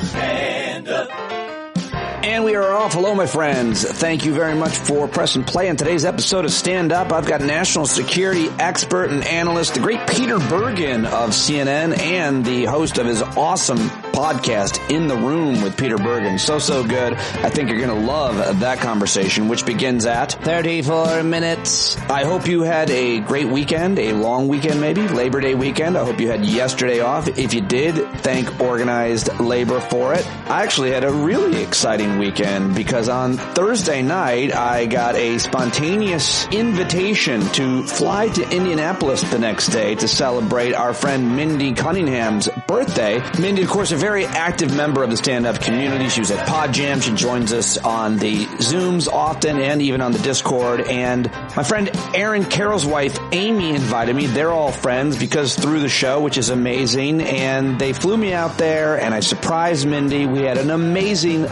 Stand up. And we are off. Hello, my friends. Thank you very much for pressing play on today's episode of Stand Up. I've got national security expert and analyst, the great Peter Bergen of CNN, and the host of his awesome podcast, In the Room with Peter Bergen. So good. I think you're going to love that conversation, which begins at 34 minutes. I hope you had a great weekend, a long weekend maybe, Labor Day weekend. I hope you had yesterday off. If you did, thank organized labor for it. I actually had a really exciting weekend because on Thursday night, I got a spontaneous invitation to fly to Indianapolis the next day to celebrate our friend Mindy Cunningham's birthday. Mindy, of course, a very active member of the stand-up community. She was at Pod Jam. She joins us on the Zooms often and even on the Discord. And my friend Aaron Carroll's wife, Amy, invited me. They're all friends because through the show, which is amazing. And they flew me out there and I surprised Mindy. We had an amazing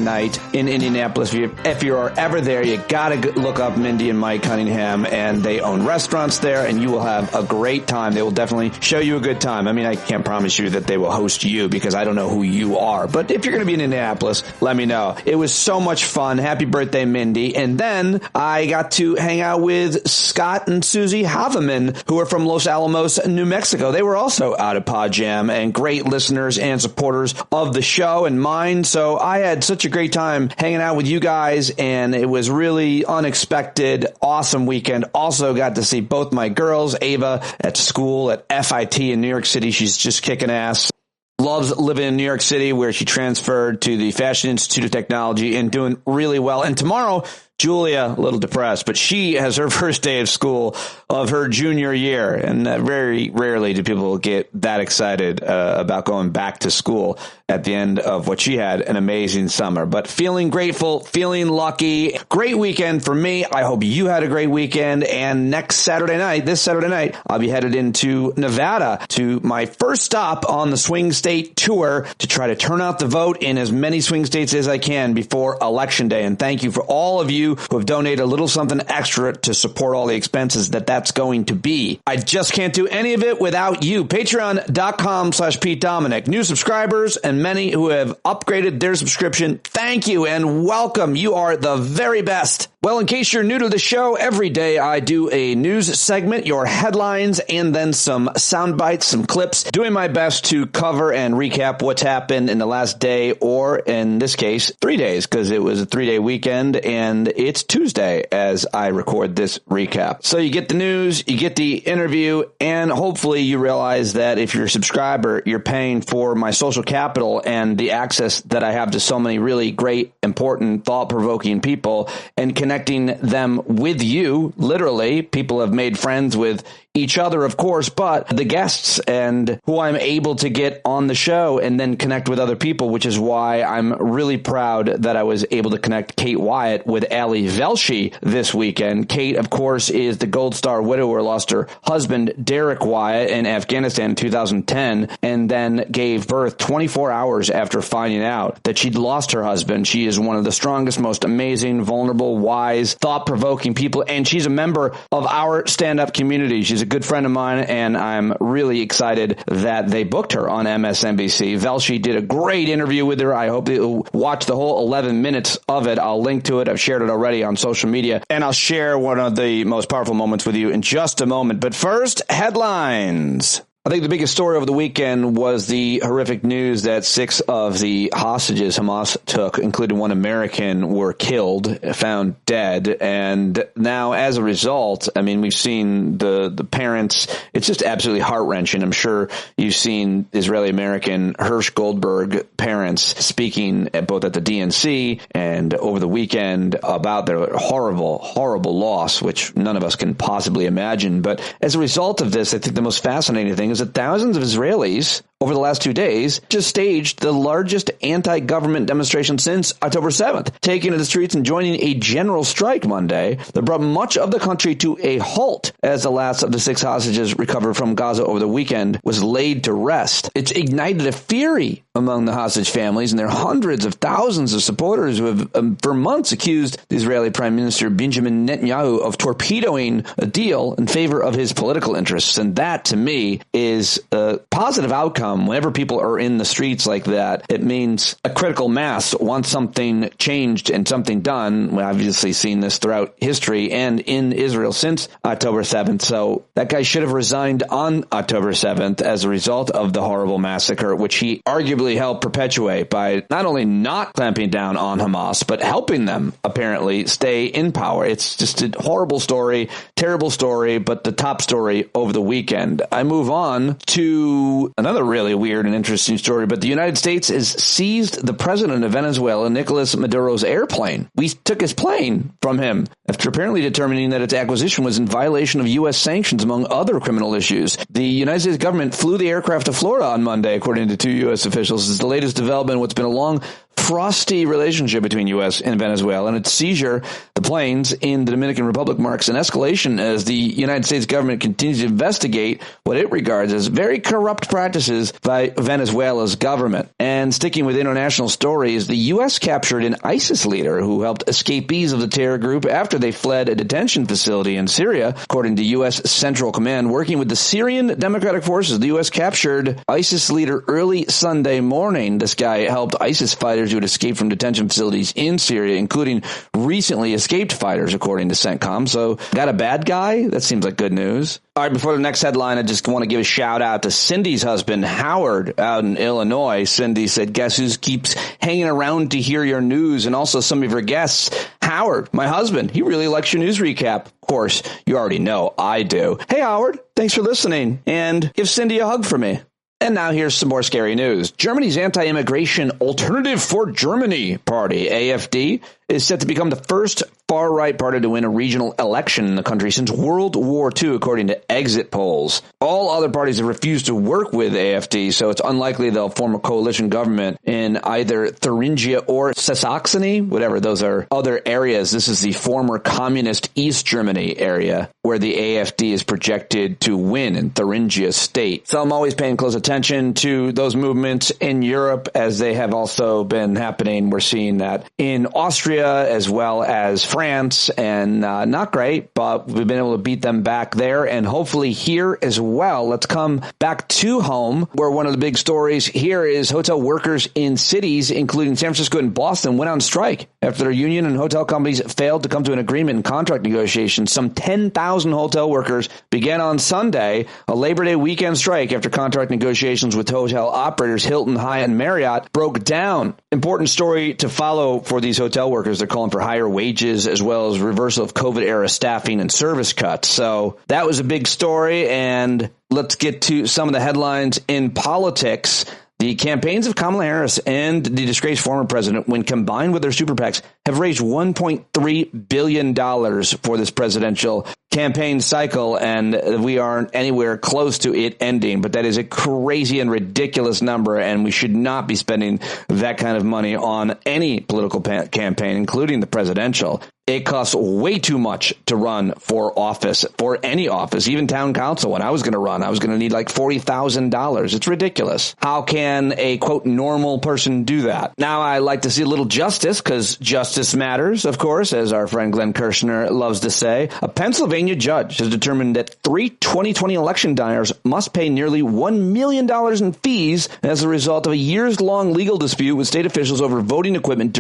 night in Indianapolis. If you are ever there, you gotta look up Mindy and Mike Cunningham, and they own restaurants there, and you will have a great time. They will definitely show you a good time. I mean, I can't promise you that they will host you because I don't know who you are, but if you're going to be in Indianapolis, let me know. It was so much fun. Happy birthday, Mindy. And then I got to hang out with Scott and Susie Haveman, who are from Los Alamos, New Mexico. They were also out at Pod Jam and great listeners and supporters of the show and mine. So I had such a great time hanging out with you guys, and it was really unexpected, awesome weekend. Also got to see both my girls, Ava at school at FIT in New York City. She's just kicking ass. Loves living in New York City, where she transferred to the Fashion Institute of Technology and doing really well. And tomorrow, Julia, a little depressed, but she has her first day of school of her junior year. And very rarely do people get that excited about going back to school at the end of what she had an amazing summer. But feeling grateful, feeling lucky. Great weekend for me. I hope you had a great weekend. And this Saturday night, I'll be headed into Nevada to my first stop on the swing state tour to try to turn out the vote in as many swing states as I can before Election Day. And thank you for all of you who have donated a little something extra to support all the expenses that's going to be. I just can't do any of it without you. Patreon.com/Pete Dominic. New subscribers and many who have upgraded their subscription. Thank you and welcome. You are the very best. Well, in case you're new to the show, every day I do a news segment, your headlines, and then some sound bites, some clips, doing my best to cover and recap what's happened in the last day, or in this case, 3 days, because it was a 3-day weekend, and it's Tuesday as I record this recap. So you get the news, you get the interview, and hopefully you realize that if you're a subscriber, you're paying for my social capital and the access that I have to so many really great, important, thought-provoking people, and connecting them with you. Literally, people have made friends with each other, of course, but the guests and who I'm able to get on the show and then connect with other people, which is why I'm really proud that I was able to connect Kait Wyatt with Ali Velshi this weekend. Kait, of course, is the Gold Star widower, lost her husband, Derek Wyatt, in Afghanistan in 2010, and then gave birth 24 hours after finding out that she'd lost her husband. She is one of the strongest, most amazing, vulnerable, wise, thought-provoking people, and she's a member of our stand-up community. She's a good friend of mine, and I'm really excited that they booked her on MSNBC. Velshi did a great interview with her. I hope you'll watch the whole 11 minutes of it. I'll link to it. I've shared it already on social media, and I'll share one of the most powerful moments with you in just a moment. But first, headlines. I think the biggest story over the weekend was the horrific news that 6 of the hostages Hamas took, including one American, were killed, found dead. And now, as a result, I mean, we've seen the parents. It's just absolutely heart-wrenching. I'm sure you've seen Israeli-American Hirsch Goldberg parents speaking both at the DNC and over the weekend about their horrible, horrible loss, which none of us can possibly imagine. But as a result of this, I think the most fascinating thing is that thousands of Israelis over the last 2 days just staged the largest anti-government demonstration since October 7th, taking to the streets and joining a general strike Monday that brought much of the country to a halt as the last of the 6 hostages recovered from Gaza over the weekend was laid to rest. It's ignited a fury among the hostage families and their hundreds of thousands of supporters who have for months accused the Israeli Prime Minister Benjamin Netanyahu of torpedoing a deal in favor of his political interests. And that, to me, is a positive outcome outcome. Whenever people are in the streets like that, it means a critical mass wants something changed and something done. We've obviously seen this throughout history and in Israel since October 7th. So that guy should have resigned on October 7th as a result of the horrible massacre, which he arguably helped perpetuate by not only not clamping down on Hamas, but helping them apparently stay in power. It's just a horrible story, terrible story, but the top story over the weekend. I move on to another really weird and interesting story, but the United States has seized the president of Venezuela, Nicolas Maduro's airplane. We took his plane from him after apparently determining that its acquisition was in violation of U.S. sanctions, among other criminal issues. The United States government flew the aircraft to Florida on Monday, according to two U.S. officials. This is the latest development in what's been a long, frosty relationship between U.S. and Venezuela, and its seizure, the planes in the Dominican Republic, marks an escalation as the United States government continues to investigate what it regards as very corrupt practices by Venezuela's government. And sticking with international stories, the U.S. captured an ISIS leader who helped escapees of the terror group after they fled a detention facility in Syria, according to U.S. Central Command. Working with the Syrian Democratic Forces, the U.S. captured ISIS leader early Sunday morning. This guy helped ISIS fighters who had escaped from detention facilities in Syria, including recently escaped fighters, according to CENTCOM. So, got a bad guy? That seems like good news. All right, before the next headline, I just want to give a shout out to Cindy's husband, Howard, out in Illinois. Cindy said, guess who keeps hanging around to hear your news? And also some of your guests. Howard, my husband, he really likes your news recap. Of course, you already know I do. Hey, Howard, thanks for listening. And give Cindy a hug for me. And now here's some more scary news. Germany's anti-immigration Alternative for Germany party, AfD, is set to become the first far-right party to win a regional election in the country since World War II, according to exit polls. All other parties have refused to work with AfD, so it's unlikely they'll form a coalition government in either Thuringia or Saxony, whatever those are other areas. This is the former communist East Germany area where the AfD is projected to win in Thuringia state. So I'm always paying close attention to those movements in Europe as they have also been happening. We're seeing that in Austria as well as France, and not great, but we've been able to beat them back there and hopefully here as well. Let's come back to home, where one of the big stories here is hotel workers in cities, including San Francisco and Boston, went on strike after their union and hotel companies failed to come to an agreement in contract negotiations. Some 10,000 hotel workers began on Sunday a Labor Day weekend strike after contract negotiations with hotel operators Hilton, Hyatt, and Marriott broke down. Important story to follow for these hotel workers. They're calling for higher wages as well as reversal of COVID-era staffing and service cuts. So that was a big story. And let's get to some of the headlines in politics. The campaigns of Kamala Harris and the disgraced former president, when combined with their super PACs, have raised $1.3 billion for this presidential campaign cycle, and we aren't anywhere close to it ending. But that is a crazy and ridiculous number, and we should not be spending that kind of money on any political campaign, including the presidential. It costs way too much to run for office, for any office, even town council. When I was going to run, I was going to need like $40,000. It's ridiculous. How can a, quote, normal person do that? Now, I like to see a little justice, because justice matters, of course, as our friend Glenn Kirshner loves to say. A Pennsylvania judge has determined that 3 2020 election deniers must pay nearly $1 million in fees as a result of a years-long legal dispute with state officials over voting equipment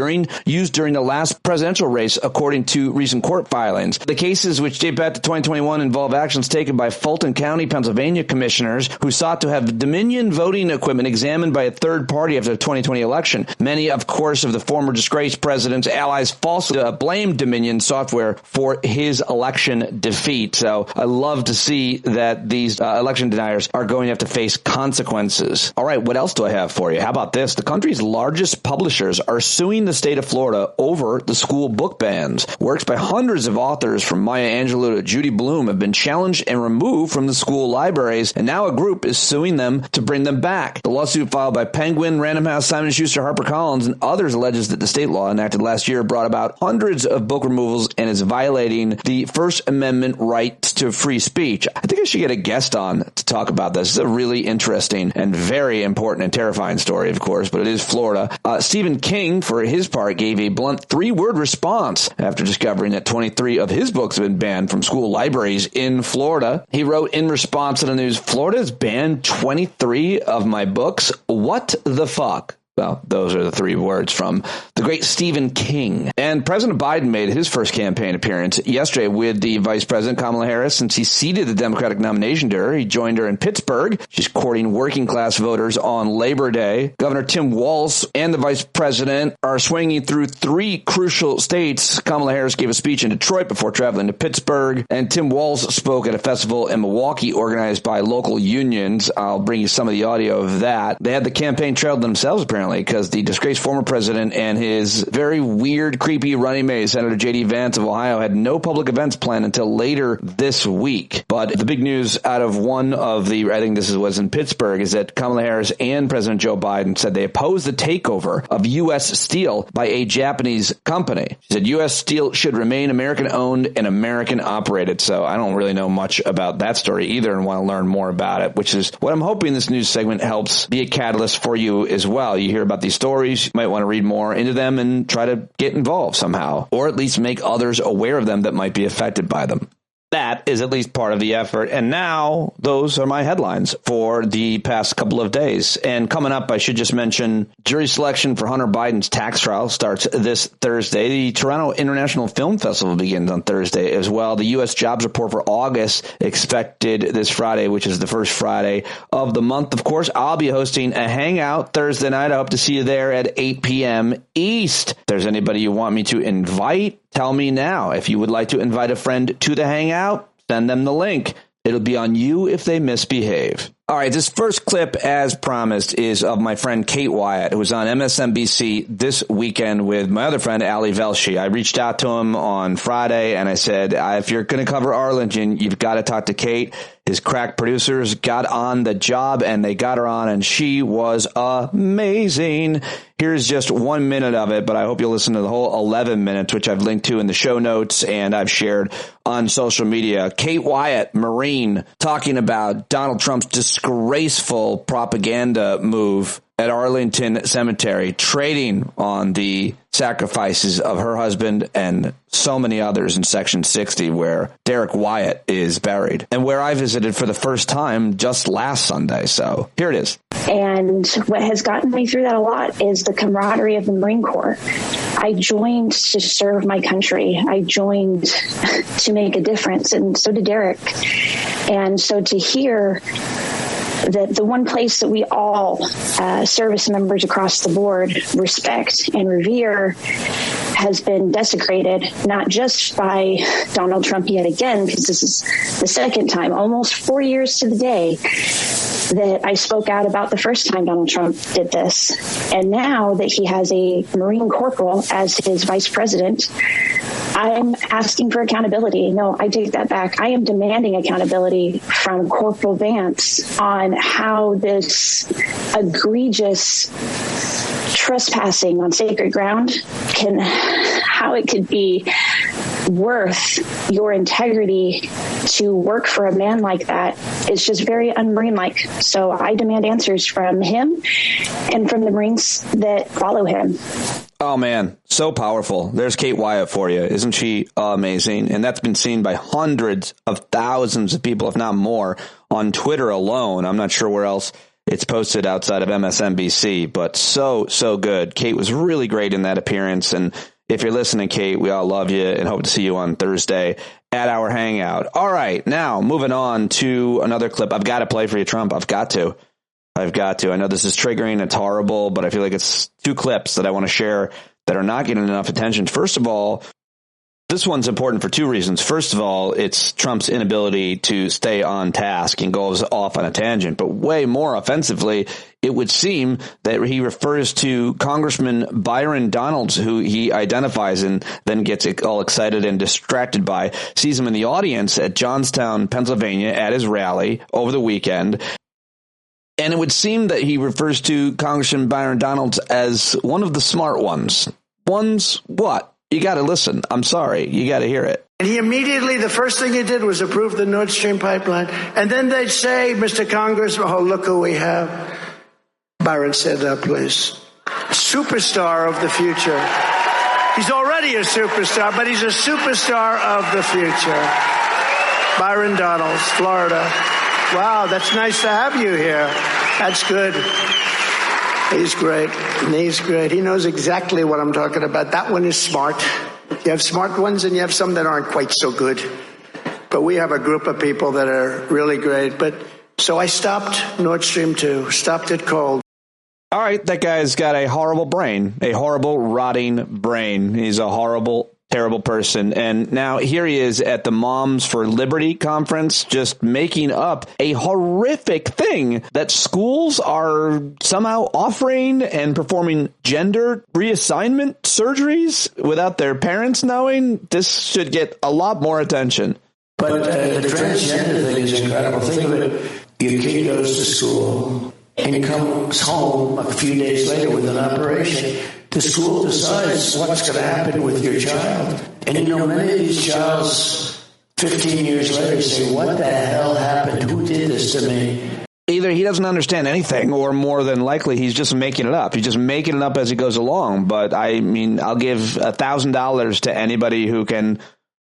used during the last presidential race, according to recent court filings. The cases, which date back to 2021, involve actions taken by Fulton County, Pennsylvania commissioners who sought to have Dominion voting equipment examined by a third party after the 2020 election. Many, of course, of the former disgraced president's allies falsely blamed Dominion software for his election defeat. So I love to see that these election deniers are going to have to face consequences. All right, what else do I have for you? How about this? The country's largest publishers are suing the state of Florida over the school book bans. Works by hundreds of authors from Maya Angelou to Judy Blume have been challenged and removed from the school libraries, and now a group is suing them to bring them back. The lawsuit filed by Penguin, Random House, Simon & Schuster, HarperCollins, and others alleges that the state law enacted last year brought about hundreds of book removals and is violating the First Amendment right to free speech. I think I should get a guest on to talk about this. It's a really interesting and very important and terrifying story, of course, but it is Florida. Stephen King, for his part, gave a blunt 3-word response after after discovering that 23 of his books have been banned from school libraries in Florida. He wrote in response to the news, "Florida's banned 23 of my books. What the fuck?" Well, those are the three words from the great Stephen King. And President Biden made his first campaign appearance yesterday with the Vice President Kamala Harris since he ceded the Democratic nomination to her. He joined her in Pittsburgh. She's courting working class voters on Labor Day. Governor Tim Walz and the Vice President are swinging through three crucial states. Kamala Harris gave a speech in Detroit before traveling to Pittsburgh, and Tim Walz spoke at a festival in Milwaukee organized by local unions. I'll bring you some of the audio of that. They had the campaign trail themselves, apparently, because the disgraced former president and his very weird, creepy running mate, Senator J.D. Vance of Ohio, had no public events planned until later this week. But the big news out of one of the, I think this was in Pittsburgh, is that Kamala Harris and President Joe Biden said they oppose the takeover of U.S. steel by a Japanese company. She said U.S. steel should remain American-owned and American-operated. So I don't really know much about that story either and want to learn more about it, which is what I'm hoping this news segment helps be a catalyst for you as well. You hear about these stories, you might want to read more into them and try to get involved somehow, or at least make others aware of them that might be affected by them. That is at least part of the effort. And now those are my headlines for the past couple of days. And coming up, I should just mention jury selection for Hunter Biden's tax trial starts this Thursday. The Toronto International Film Festival begins on Thursday as well. The U.S. jobs report for August expected this Friday, which is the first Friday of the month. Of course, I'll be hosting a hangout Thursday night. I hope to see you there at 8 p.m. East. If there's anybody you want me to invite, tell me now. If you would like to invite a friend to the hangout, send them the link. It'll be on you if they misbehave. All right, this first clip, as promised, is of my friend Kait Wyatt, who was on MSNBC this weekend with my other friend, Ali Velshi. I reached out to him on Friday, and I said, if you're going to cover Arlington, you've got to talk to Kait. His crack producers got on the job, and they got her on, and she was amazing. Here's just 1 minute of it, but I hope you'll listen to the whole 11 minutes, which I've linked to in the show notes and I've shared on social media. Kait Wyatt, Marine, talking about Donald Trump's disgraceful propaganda move at Arlington Cemetery, trading on the sacrifices of her husband and so many others in Section 60, where Derek Wyatt is buried, and where I visited for the first time just last Sunday. So here it is. And what has gotten me through that a lot is the camaraderie of the Marine Corps. I joined to serve my country. I joined to make a difference, and so did Derek. And so to hear that the one place that we all, service members across the board, respect and revere has been desecrated, not just by Donald Trump yet again, because this is the second time, almost 4 years to the day, that I spoke out about the first time Donald Trump did this. And now that he has a Marine corporal as his vice president, I'm asking for accountability. No, I take that back. I am demanding accountability from Corporal Vance on how this egregious trespassing on sacred ground how it could be worth your integrity to work for a man like that. It's just very un-Marine-like. So I demand answers from him and from the Marines that follow him. Oh, man, so powerful. There's Kait Wyatt for you. Isn't she amazing? And that's been seen by hundreds of thousands of people, if not more, on Twitter alone. I'm not sure where else it's posted outside of MSNBC, but so good. Kait was really great in that appearance. And if you're listening, Kait, we all love you and hope to see you on Thursday at our hangout. All right, now moving on to another clip. I've got to play for you, Trump. I've got to. I know this is triggering. It's horrible, but I feel like it's two clips that I want to share that are not getting enough attention. First of all, this one's important for two reasons. First of all, it's Trump's inability to stay on task and goes off on a tangent. But way more offensively, it would seem that he refers to Congressman Byron Donalds, who he identifies and then gets all excited and distracted by, sees him in the audience at Johnstown, Pennsylvania at his rally over the weekend. And it would seem that he refers to Congressman Byron Donalds as one of the smart ones. Ones what? You got to listen. I'm sorry. You got to hear it. And he immediately, the first thing he did was approve the Nord Stream pipeline. And then they'd say, Mr. Congress, oh, look who we have. Byron, stand up, please. Superstar of the future. He's already a superstar, but he's a superstar of the future. Byron Donalds, Florida. Wow, that's nice to have you here. That's good. He's great. He's great. He knows exactly what I'm talking about. That one is smart. You have smart ones and you have some that aren't quite so good. But we have a group of people that are really great. But so I stopped Nord Stream 2, stopped it cold. All right, that guy's got a horrible brain, a horrible, rotting brain. He's a horrible, terrible person. And now here he is at the Moms for Liberty conference, just making up a horrific thing that schools are somehow offering and performing gender reassignment surgeries without their parents knowing. This should get a lot more attention. But the transgender thing is incredible. Think of it. Your kid goes to school and comes home a few days later with an operation. The school decides what's going to happen with your child. And you know, many of these childs 15 years later say, what the hell happened? Who did this to me? Either he doesn't understand anything, or more than likely, he's just making it up. He's just making it up as he goes along. But I mean, I'll give $1,000 to anybody who can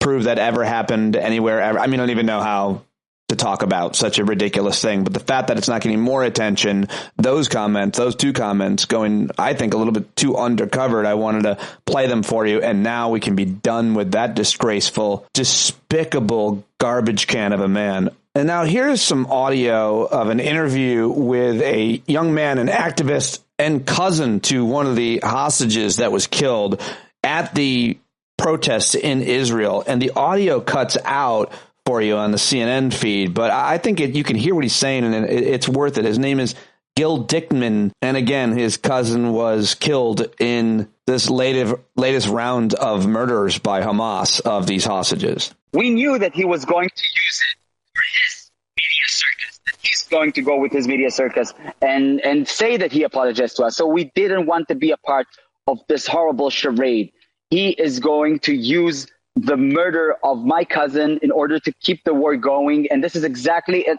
prove that ever happened anywhere ever. I mean, I don't even know how to talk about such a ridiculous thing, but the fact that it's not getting more attention, those two comments going, I think, a little bit too undercovered. I wanted to play them for you, and now we can be done with that disgraceful, despicable garbage can of a man. And now here's some audio of an interview with a young man, an activist and cousin to one of the hostages that was killed at the protests in Israel. And the audio cuts out for you on the CNN feed, but I think you can hear what he's saying, and it's worth it. His name is Gil Dickman, and again, his cousin was killed in this latest round of murders by Hamas of these hostages. We knew that he was going to use it for his media circus, that he's going to go with his media circus and say that he apologized to us. So we didn't want to be a part of this horrible charade. He is going to use the murder of my cousin in order to keep the war going, and this is exactly it.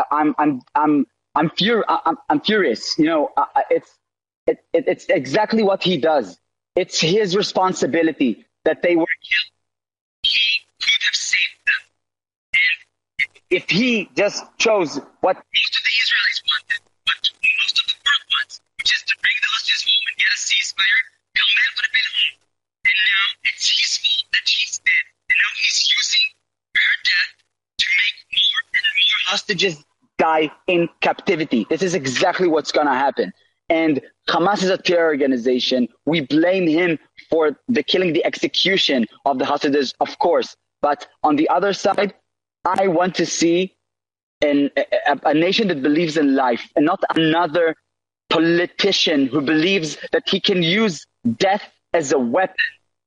I'm furious. You know, it's exactly what he does. It's his responsibility that they were killed. He could have saved them, and if he just chose what most of the Israelis wanted, what most of the world wants, which is to bring the hostages home and get a ceasefire, Helmet would have been home. And now it's his fault that she's dead. And now he's using her death to make more and more hostages die in captivity. This is exactly what's going to happen. And Hamas is a terror organization. We blame him for the killing, the execution of the hostages, of course. But on the other side, I want to see a nation that believes in life and not another politician who believes that he can use death as a weapon,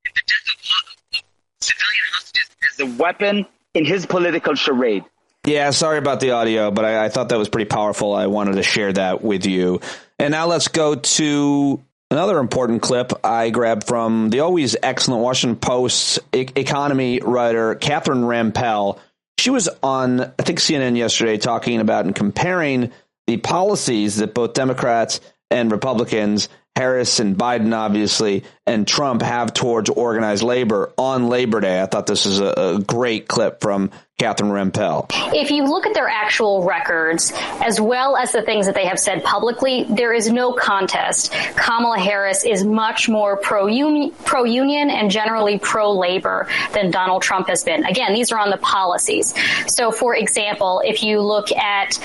the death of civilian hostages as a weapon in his political charade. Yeah, sorry about the audio, but I thought that was pretty powerful. I wanted to share that with you. And now let's go to another important clip I grabbed from the always excellent Washington Post economy writer, Catherine Rampell. She was on, I think, CNN yesterday talking about and comparing the policies that both Democrats and Republicans, Harris and Biden, obviously, and Trump have towards organized labor on Labor Day. I thought this was a great clip from Catherine Rampell. If you look at their actual records, as well as the things that they have said publicly, there is no contest. Kamala Harris is much more pro-union and generally pro-labor than Donald Trump has been. Again, these are on the policies. So, for example, if you look at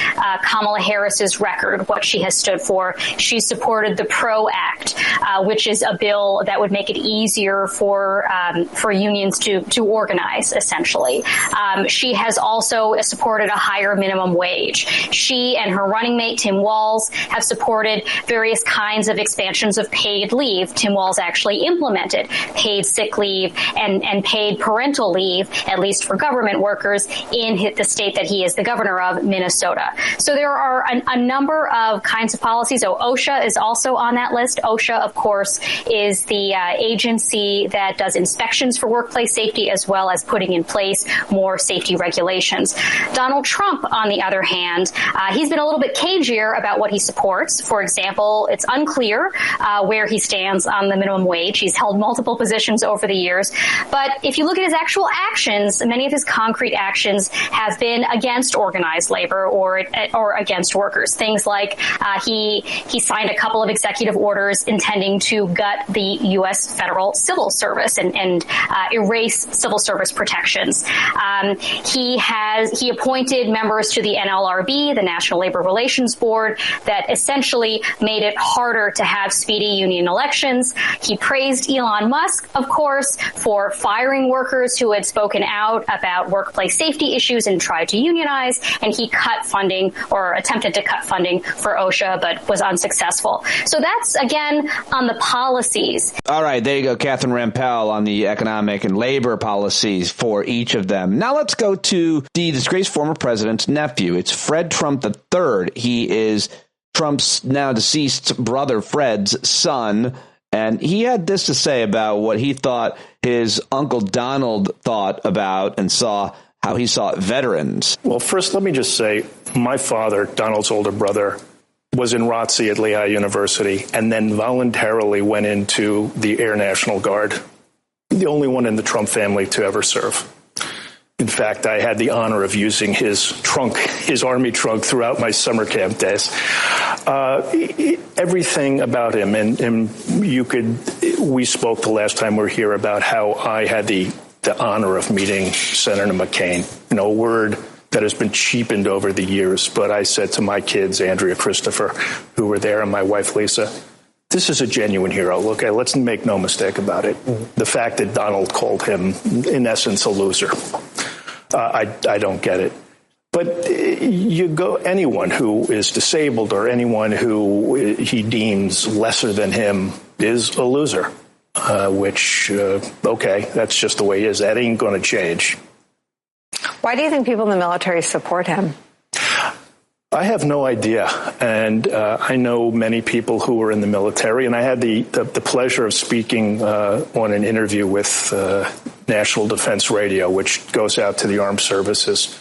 Kamala Harris's record, what she has stood for, she supported the PRO Act, which is a bill that would make it easier for unions to organize, essentially. She has also supported a higher minimum wage. She and her running mate, Tim Walz, have supported various kinds of expansions of paid leave. Tim Walz actually implemented paid sick leave and paid parental leave, at least for government workers, in the state that he is the governor of, Minnesota. So there are a number of kinds of policies. So OSHA is also on that list. OSHA, of course, is the agency that does inspections for workplace safety as well as putting in place more safety regulations. Donald Trump, on the other hand, he's been a little bit cagier about what he supports. For example, it's unclear where he stands on the minimum wage. He's held multiple positions over the years. But if you look at his actual actions, many of his concrete actions have been against organized labor or against workers. Things like he signed a couple of executive orders intending to gut the U.S. federal civil service and erase civil service protections. He appointed members to the NLRB, the National Labor Relations Board, that essentially made it harder to have speedy union elections. He praised Elon Musk, of course, for firing workers who had spoken out about workplace safety issues and tried to unionize, and he cut funding or attempted to cut funding for OSHA, but was unsuccessful. So that's, again, on the policies. All right, there you go, Catherine Rampell on the economic and labor policies for each of them. Now let's go to the disgraced former president's nephew. It's Fred Trump III. He is Trump's now deceased brother Fred's son. And he had this to say about what he thought his Uncle Donald thought about and saw how he saw veterans. Well, first, let me just say my father, Donald's older brother, was in ROTC at Lehigh University and then voluntarily went into the Air National Guard, the only one in the Trump family to ever serve. In fact, I had the honor of using his army trunk throughout my summer camp days. Everything about him, and we spoke the last time we were here about how I had the honor of meeting Senator McCain. No word that has been cheapened over the years, but I said to my kids, Andrea, Christopher, who were there, and my wife, Lisa, this is a genuine hero. Okay, let's make no mistake about it. The fact that Donald called him, in essence, a loser, I don't get it. But anyone who is disabled or anyone who he deems lesser than him is a loser, okay, that's just the way he is. That ain't going to change. Why do you think people in the military support him? I have no idea. And I know many people who were in the military, and I had the pleasure of speaking on an interview with National Defense Radio, which goes out to the armed services.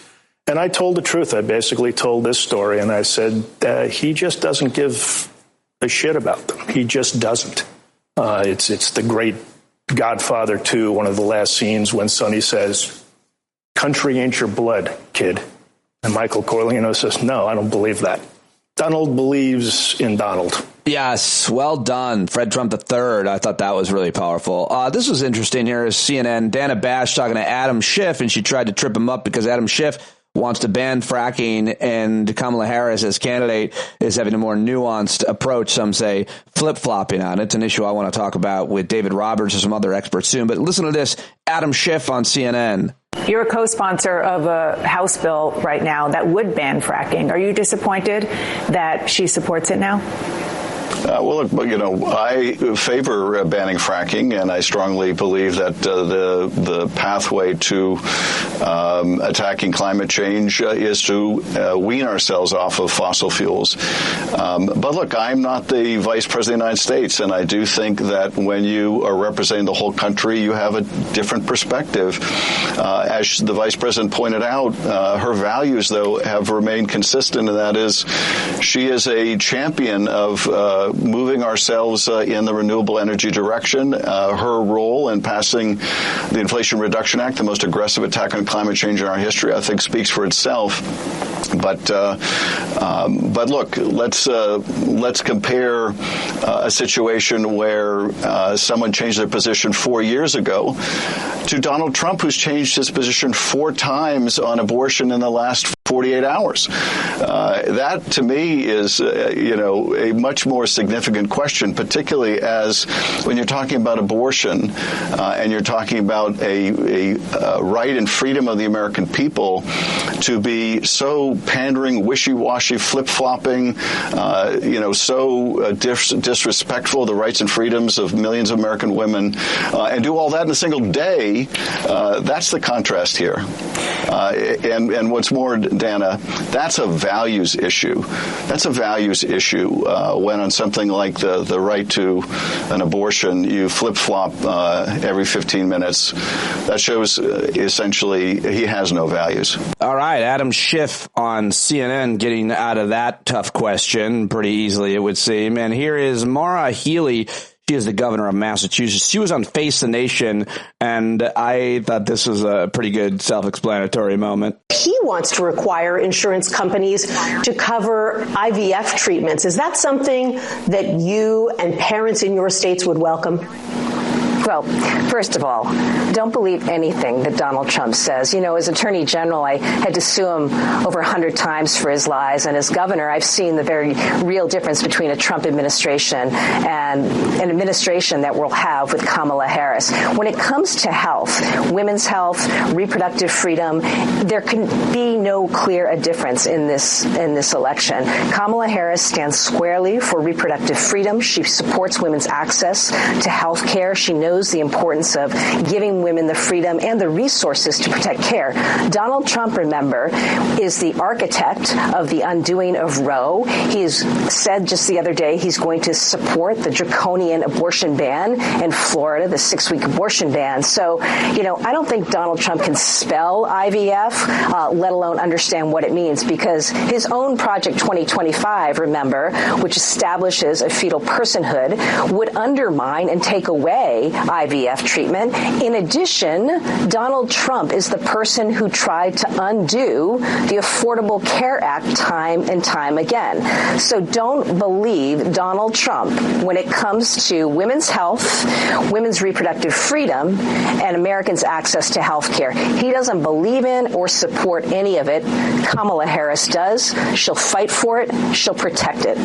And I told the truth. I basically told this story, and I said he just doesn't give a shit about them. He just doesn't. It's the great Godfather 2, one of the last scenes when Sonny says, "Country ain't your blood, kid." And Michael Corleone says, "No, I don't believe that." Donald believes in Donald. Yes, well done, Fred Trump III. I thought that was really powerful. This was interesting here is CNN. Dana Bash talking to Adam Schiff, and she tried to trip him up because Adam Schiff wants to ban fracking, and Kamala Harris as candidate is having a more nuanced approach. Some say flip-flopping on it. It's an issue I want to talk about with David Roberts and some other experts soon. But listen to this, Adam Schiff on CNN. You're a co-sponsor of a House bill right now that would ban fracking. Are you disappointed that she supports it now? Well, look, I favor banning fracking, and I strongly believe that the pathway to attacking climate change is to wean ourselves off of fossil fuels. But look, I'm not the Vice President of the United States, and I do think that when you are representing the whole country, you have a different perspective. As the Vice President pointed out, her values, though, have remained consistent, and that is she is a champion of moving ourselves in the renewable energy direction. Her role in passing the Inflation Reduction Act, the most aggressive attack on climate change in our history, I think speaks for itself. But look, let's compare a situation where someone changed their position 4 years ago to Donald Trump, who's changed his position 4 times on abortion in the last 48 hours. That, to me, is a much more significant question, particularly as when you're talking about abortion and you're talking about a right and freedom of the American people to be so pandering, wishy-washy, flip-flopping, so disrespectful of the rights and freedoms of millions of American women, and do all that in a single day. That's the contrast here. And what's more Dana, that's a values issue. That's a values issue. When on something like the right to an abortion, you flip-flop every 15 minutes. That shows essentially he has no values. All right, Adam Schiff on CNN getting out of that tough question pretty easily, it would seem. And here is Maura Healey. She is the governor of Massachusetts. She was on Face the Nation, and I thought this was a pretty good self-explanatory moment. He wants to require insurance companies to cover IVF treatments. Is that something that you and parents in your states would welcome? Well, first of all, don't believe anything that Donald Trump says. You know, as Attorney General, I had to sue him over 100 times for his lies. And as governor, I've seen the very real difference between a Trump administration and an administration that we'll have with Kamala Harris. When it comes to health, women's health, reproductive freedom, there can be no clear difference in this election. Kamala Harris stands squarely for reproductive freedom. She supports women's access to health care. She knows the importance of giving women the freedom and the resources to protect care. Donald Trump, remember, is the architect of the undoing of Roe. He has said just the other day he's going to support the draconian abortion ban in Florida, the 6-week abortion ban. So, you know, I don't think Donald Trump can spell IVF, let alone understand what it means, because his own Project 2025, remember, which establishes a fetal personhood, would undermine and take away IVF treatment. In addition, Donald Trump is the person who tried to undo the Affordable Care Act time and time again. So don't believe Donald Trump when it comes to women's health, women's reproductive freedom, and Americans' access to health care. He doesn't believe in or support any of it. Kamala Harris does. She'll fight for it. She'll protect it.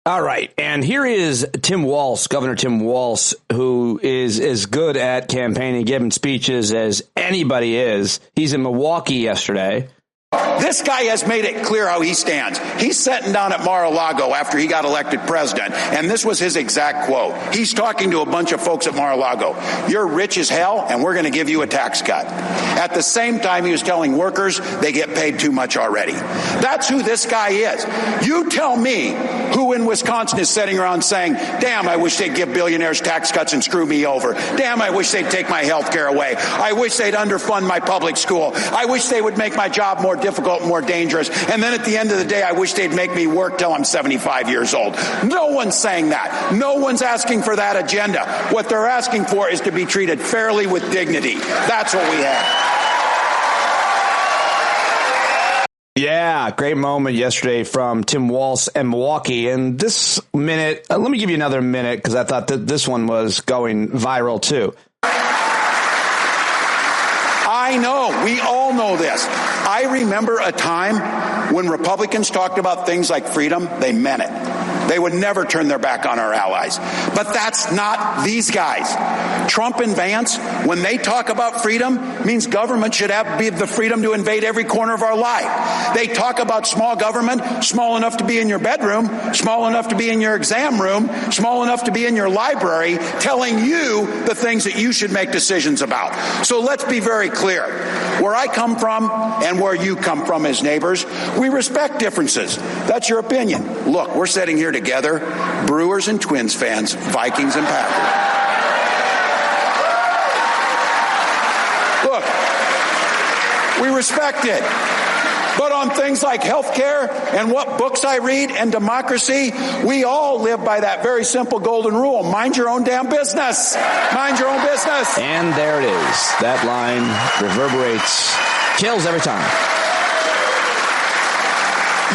All right. And here is Tim Walz, Governor Tim Walz, who is as good at campaigning, giving speeches as anybody is. He's in Milwaukee yesterday. This guy has made it clear how he stands. He's sitting down at Mar-a-Lago after he got elected president, and this was his exact quote. He's talking to a bunch of folks at Mar-a-Lago. You're rich as hell, and we're going to give you a tax cut. At the same time, he was telling workers they get paid too much already. That's who this guy is. You tell me who in Wisconsin is sitting around saying, damn, I wish they'd give billionaires tax cuts and screw me over. Damn, I wish they'd take my health care away. I wish they'd underfund my public school. I wish they would make my job more difficult and more dangerous. And then at the end of the day, I wish they'd make me work till I'm 75 years old. No one's saying that. No one's asking for that agenda. What they're asking for is to be treated fairly with dignity. That's what we have. Yeah, great moment yesterday from Tim Walz and Milwaukee. And this minute, let me give you another minute because I thought that this one was going viral too. I know. We all know this. I remember a time when Republicans talked about things like freedom. They meant it. They would never turn their back on our allies. But that's not these guys. Trump and Vance, when they talk about freedom, means government should have the freedom to invade every corner of our life. They talk about small government, small enough to be in your bedroom, small enough to be in your exam room, small enough to be in your library, telling you the things that you should make decisions about. So let's be very clear. Where I come from and where you come from as neighbors, we respect differences. That's your opinion. Look, we're sitting here together, Brewers and Twins fans, Vikings and Packers. Look, we respect it. But on things like health care and what books I read and democracy, we all live by that very simple golden rule. Mind your own damn business. Mind your own business. And there it is. That line reverberates, kills every time.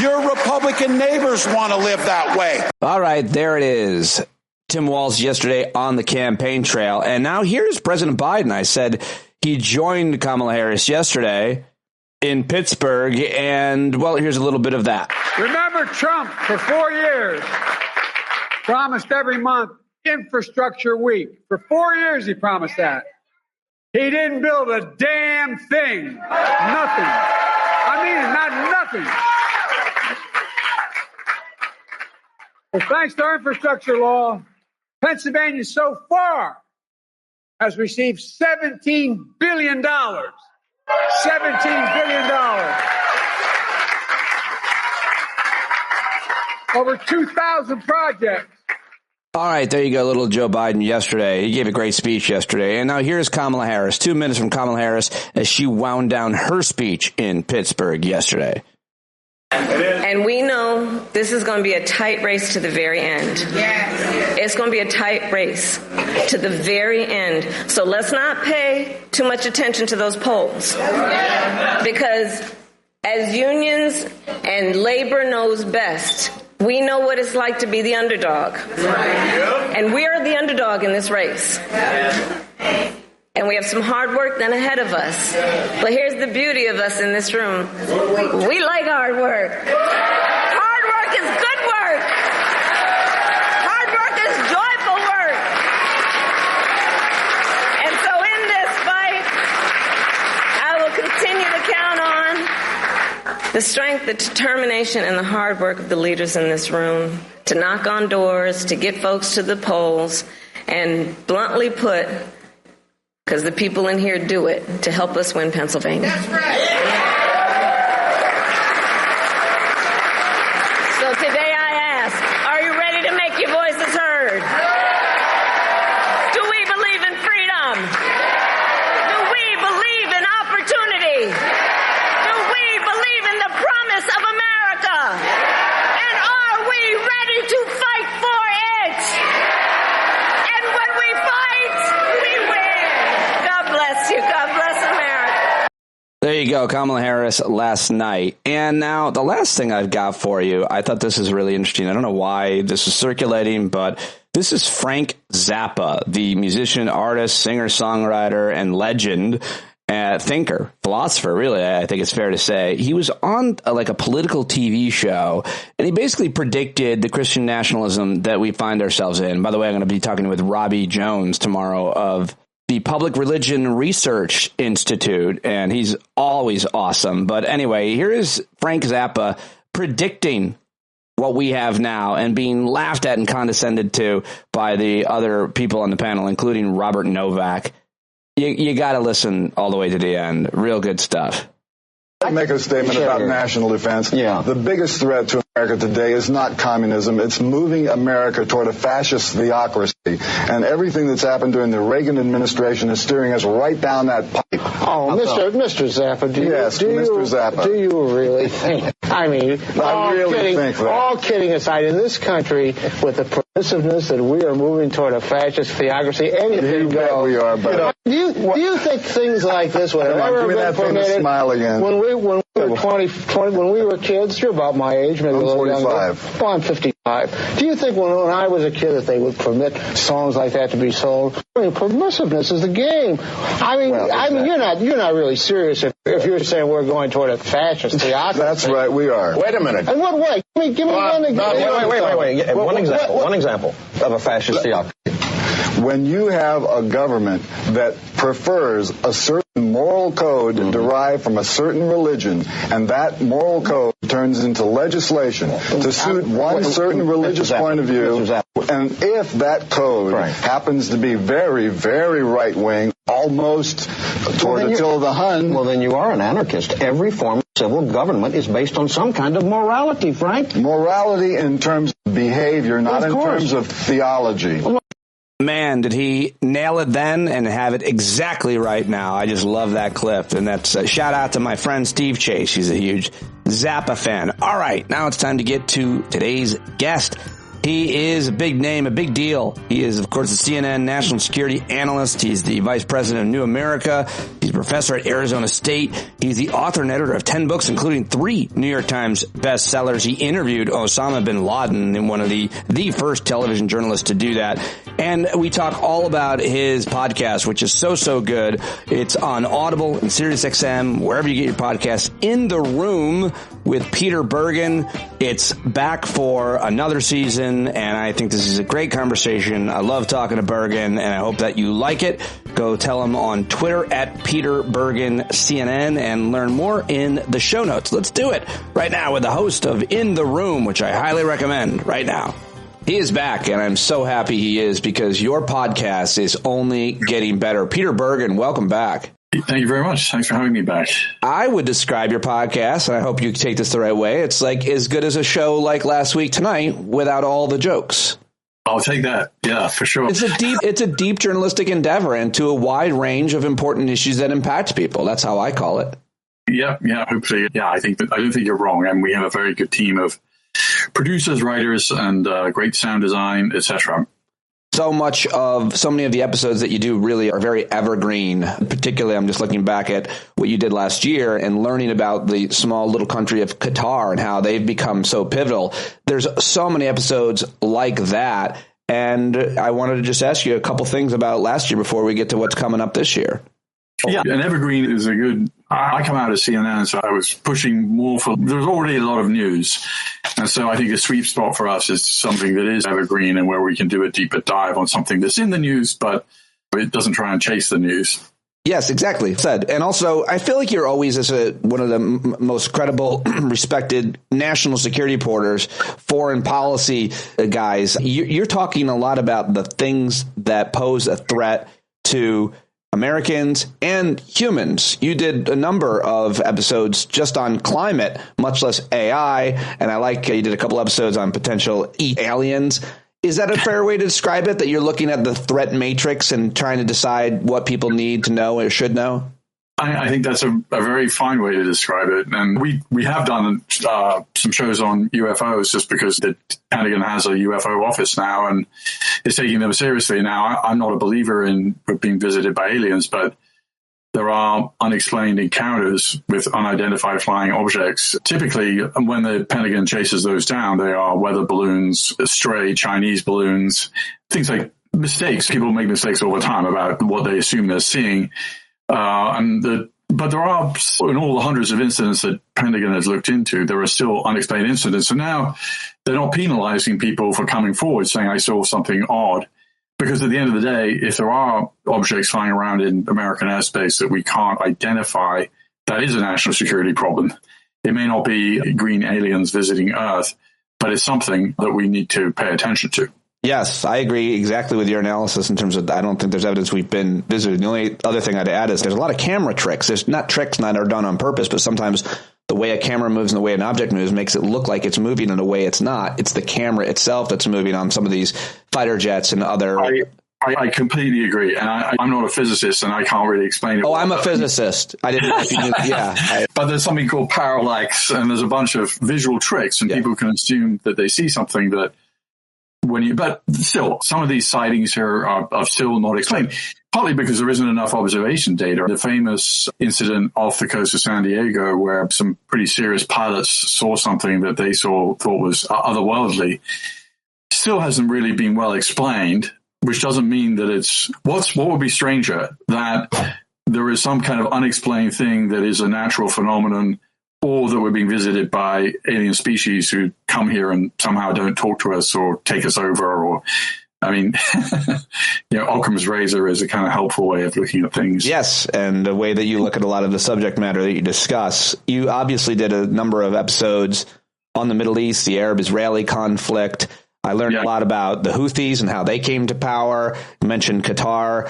Your Republican neighbors want to live that way. All right, there it is. Tim Walz yesterday on the campaign trail. And now here's President Biden. I said he joined Kamala Harris yesterday in Pittsburgh. And, well, here's a little bit of that. Remember Trump for 4 years promised every month infrastructure week. For 4 years he promised that. He didn't build a damn thing. Nothing. I mean, not nothing. But thanks to our infrastructure law, Pennsylvania so far has received $17 billion. $17 billion. Over 2,000 projects. All right, there you go, little Joe Biden yesterday. He gave a great speech yesterday. And now here's Kamala Harris. 2 minutes from Kamala Harris as she wound down her speech in Pittsburgh yesterday. And we know this is going to be a tight race to the very end. Yes. It's going to be a tight race to the very end. So let's not pay too much attention to those polls. Because as unions and labor knows best, we know what it's like to be the underdog. And we are the underdog in this race. And we have some hard work then ahead of us. But here's the beauty of us in this room. We like hard work. Hard work is good work. Hard work is joyful work. And so in this fight, I will continue to count on the strength, the determination, and the hard work of the leaders in this room to knock on doors, to get folks to the polls, and bluntly put, because the people in here do it, to help us win Pennsylvania. That's right. So today I ask, are you ready to make your voices heard? Do we believe in freedom? Do we believe in opportunity? Do we believe in the promise of America? And are we ready to fight for it? And when we fight, we win. God bless you. God bless America. There you go, Kamala Harris last night. And now the last thing I've got for you, I thought this is really interesting. I don't know why this is circulating, but this is Frank Zappa, the musician, artist, singer, songwriter, and legend, thinker, philosopher, really, I think it's fair to say. He was on a political TV show, and he basically predicted the Christian nationalism that we find ourselves in. By the way, I'm going to be talking with Robbie Jones tomorrow of the Public Religion Research Institute, and he's always awesome. But anyway, here is Frank Zappa predicting what we have now and being laughed at and condescended to by the other people on the panel, including Robert Novak. You got to listen all the way to the end. Real good stuff. I'd make a statement about national defense. Yeah. The biggest threat to America today is not communism. It's moving America toward a fascist theocracy. And everything that's happened during the Reagan administration is steering us right down that pipe. Oh, Mr. Zappa, do you really think? I mean, all kidding aside, in this country, with the permissiveness that we are moving toward a fascist theocracy, anything goes. We are, but do you think things like this would have ever been permitted? Smile again. When we were 20, when we were kids, you're about my age, maybe I'm a little 45. younger. Well, I'm 55. Do you think when I was a kid that they would permit songs like that to be sold? I mean, permissiveness is the game. I mean, you're not really serious if you're saying we're going toward a fascist theocracy. That's right, we are. Wait a minute. In what way? Give me one example. Wait. One example of a fascist theocracy. When you have a government that prefers a certain moral code derived from a certain religion, and that moral code turns into legislation to suit one certain religious point of view, and if that code happens to be very, very right-wing, almost toward Attila the Hun... Well, then you are an anarchist. Every form of civil government is based on some kind of morality, Frank. Morality in terms of behavior, not in terms of theology. Man, did he nail it then and have it exactly right now. I just love that clip. And that's a shout out to my friend Steve Chase. He's a huge Zappa fan. All right, now it's time to get to today's guest. He is a big name, a big deal. He is, of course, the CNN national security analyst. He's the vice president of New America. He's a professor at Arizona State. He's the author and editor of 10 books, including 3 New York Times bestsellers. He interviewed Osama bin Laden, and one of the first television journalists to do that. And we talk all about his podcast, which is so good. It's on Audible and SiriusXM, wherever you get your podcasts. In the Room with Peter Bergen. It's back for another season, and I think this is a great conversation. I love talking to Bergen, and I hope that you like it. Go tell him on Twitter at Peter Bergen CNN and learn more in the show notes. Let's do it right now with the host of In the Room, which I highly recommend right now. He is back, and I'm so happy he is because your podcast is only getting better. Peter Bergen, welcome back. Thank you very much. Thanks for having me back. I would describe your podcast, and I hope you take this the right way. It's like as good as a show like Last Week Tonight without all the jokes. I'll take that. Yeah, for sure. It's a deep journalistic endeavor into a wide range of important issues that impact people. That's how I call it. Yeah. Hopefully, I don't think you're wrong, and we have a very good team of producers, writers, and great sound design, etc. So many of the episodes that you do really are very evergreen. Particularly, I'm just looking back at what you did last year and learning about the small little country of Qatar and how they've become so pivotal. There's so many episodes like that. And I wanted to just ask you a couple things about last year before we get to what's coming up this year. Yeah, and evergreen is a good... I come out of CNN, so I was pushing more for... There's already a lot of news. And so I think a sweet spot for us is something that is evergreen and where we can do a deeper dive on something that's in the news, but it doesn't try and chase the news. Yes, exactly. Said. And also, I feel like you're always one of the most credible, respected national security reporters, foreign policy guys. You're talking a lot about the things that pose a threat to Americans and humans. You did a number of episodes just on climate, much less AI. And I like you did a couple episodes on potential aliens. Is that a fair way to describe it, that you're looking at the threat matrix and trying to decide what people need to know or should know? I think that's a very fine way to describe it. And we have done some shows on UFOs just because the Pentagon has a UFO office now and is taking them seriously. Now, I'm not a believer in being visited by aliens, but there are unexplained encounters with unidentified flying objects. Typically, when the Pentagon chases those down, they are weather balloons, stray Chinese balloons, things like mistakes. People make mistakes all the time about what they assume they're seeing. But there are, in all the hundreds of incidents that Pentagon has looked into, there are still unexplained incidents. And now they're not penalizing people for coming forward saying, I saw something odd. Because at the end of the day, if there are objects flying around in American airspace that we can't identify, that is a national security problem. It may not be green aliens visiting Earth, but it's something that we need to pay attention to. Yes, I agree exactly with your analysis in terms of I don't think there's evidence we've been visited. The only other thing I'd add is there's a lot of camera tricks. There's not tricks that are done on purpose, but sometimes the way a camera moves and the way an object moves makes it look like it's moving in a way it's not. It's the camera itself that's moving on some of these fighter jets and other... I completely agree. And I'm not a physicist and I can't really explain it. Oh, I'm a physicist. I didn't know if you knew. Yeah. But there's something called parallax and there's a bunch of visual tricks and people can assume that they see something that but still, some of these sightings here are still not explained, partly because there isn't enough observation data. The famous incident off the coast of San Diego where some pretty serious pilots saw something that they thought was otherworldly still hasn't really been well explained, which doesn't mean that it's what would be stranger, that there is some kind of unexplained thing that is a natural phenomenon or that we're being visited by alien species who come here and somehow don't talk to us or take us over. Or, I mean, Occam's razor is a kind of helpful way of looking at things. Yes, and the way that you look at a lot of the subject matter that you discuss. You obviously did a number of episodes on the Middle East, the Arab-Israeli conflict. I learned a lot about the Houthis and how they came to power. You mentioned Qatar.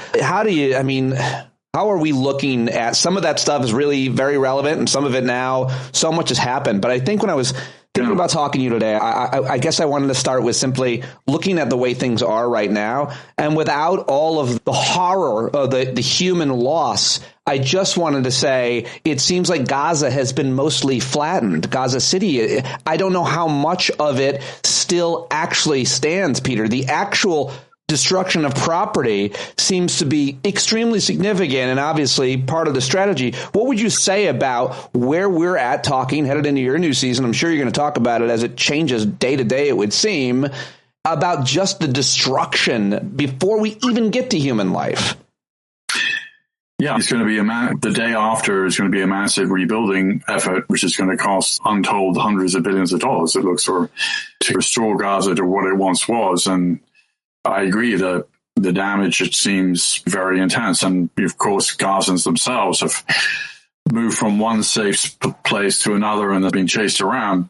How are we looking at some of that stuff is really very relevant and some of it now, so much has happened. But I think when I was thinking about talking to you today, I guess I wanted to start with simply looking at the way things are right now. And without all of the horror of the human loss, I just wanted to say it seems like Gaza has been mostly flattened. Gaza City, I don't know how much of it still actually stands, Peter. The actual destruction of property seems to be extremely significant and obviously part of the strategy. What would you say about where we're at talking headed into your new season? I'm sure you're going to talk about it as it changes day to day, it would seem, about just the destruction before we even get to human life. Yeah, it's going to be the day after is going to be a massive rebuilding effort, which is going to cost untold hundreds of billions of dollars. It looks to restore Gaza to what it once was. And I agree that the damage, it seems very intense. And of course, Gazans themselves have moved from one safe place to another and have been chased around.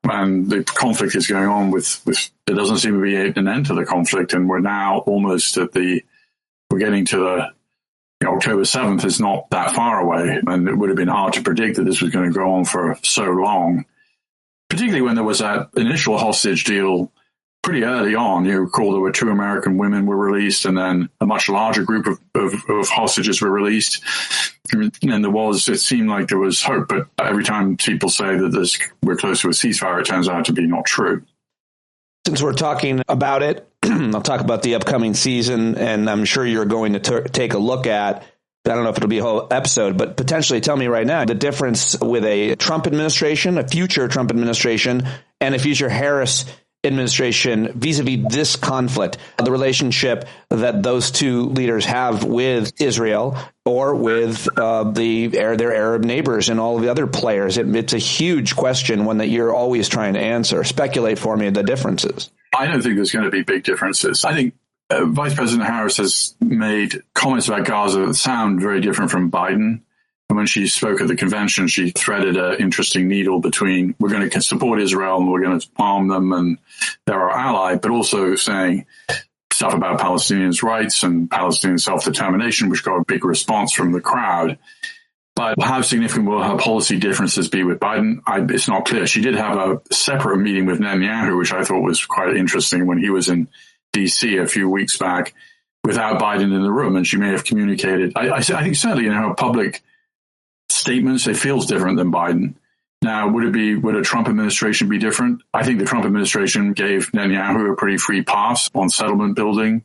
And the conflict is going on there doesn't seem to be an end to the conflict. And we're now almost we're getting to October 7th is not that far away, and it would have been hard to predict that this was going to go on for so long, particularly when there was that initial hostage deal pretty early on. You recall there were 2 American women were released, and then a much larger group of hostages were released. And it seemed like there was hope, but every time people say that we're close to a ceasefire, it turns out to be not true. Since we're talking about it, I'll talk about the upcoming season, and I'm sure you're going to take a look at, I don't know if it'll be a whole episode, but potentially tell me right now the difference with a Trump administration, a future Trump administration, and a future Harris administration vis-a-vis this conflict, the relationship that those 2 leaders have with Israel or with their Arab neighbors and all of the other players. It's a huge question, one that you're always trying to answer. Speculate for me the differences. I don't think there's going to be big differences. I think Vice President Harris has made comments about Gaza that sound very different from Biden. And when she spoke at the convention, she threaded an interesting needle between we're going to support Israel and we're going to arm them and they're our ally, but also saying stuff about Palestinians' rights and Palestinian self-determination, which got a big response from the crowd. But how significant will her policy differences be with Biden? It's not clear. She did have a separate meeting with Netanyahu, which I thought was quite interesting when he was in D.C. a few weeks back without Biden in the room. And she may have communicated. I think certainly in her public statements, it feels different than Biden. Now, would a Trump administration be different? I think the Trump administration gave Netanyahu a pretty free pass on settlement building.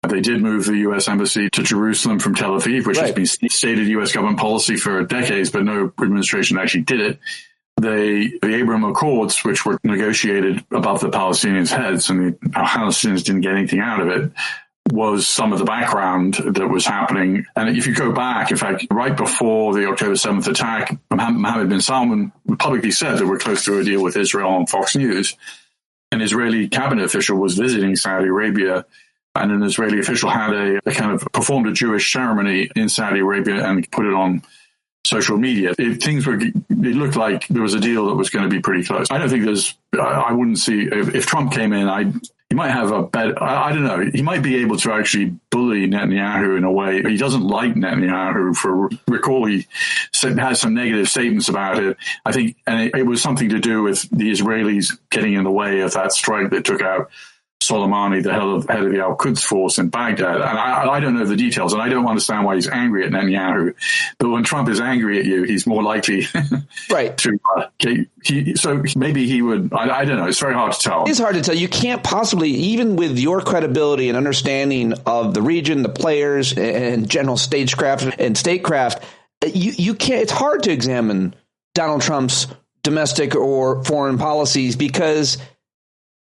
They did move the U.S. embassy to Jerusalem from Tel Aviv, which has been stated U.S. government policy for decades, but no administration actually did it. The Abraham Accords, which were negotiated above the Palestinians' heads, and the Palestinians didn't get anything out of it, was some of the background that was happening. And if you go back, in fact, right before the October 7th attack, Mohammed bin Salman publicly said that we're close to a deal with Israel on Fox News. An Israeli cabinet official was visiting Saudi Arabia, and an Israeli official had a kind of performed a Jewish ceremony in Saudi Arabia and put it on social media. It looked like there was a deal that was going to be pretty close. I don't think I wouldn't see, if Trump came in, he might have a better, I don't know, he might be able to actually bully Netanyahu in a way. He doesn't like Netanyahu. Recall he has some negative statements about it. I think, and it was something to do with the Israelis getting in the way of that strike that took out Soleimani, the head of the Al-Quds force in Baghdad. And I don't know the details, and I don't understand why he's angry at Netanyahu. But when Trump is angry at you, he's more likely right to. So maybe he would. I don't know. It's very hard to tell. It's hard to tell. You can't possibly, even with your credibility and understanding of the region, the players, and general stagecraft and statecraft, you can't. It's hard to examine Donald Trump's domestic or foreign policies because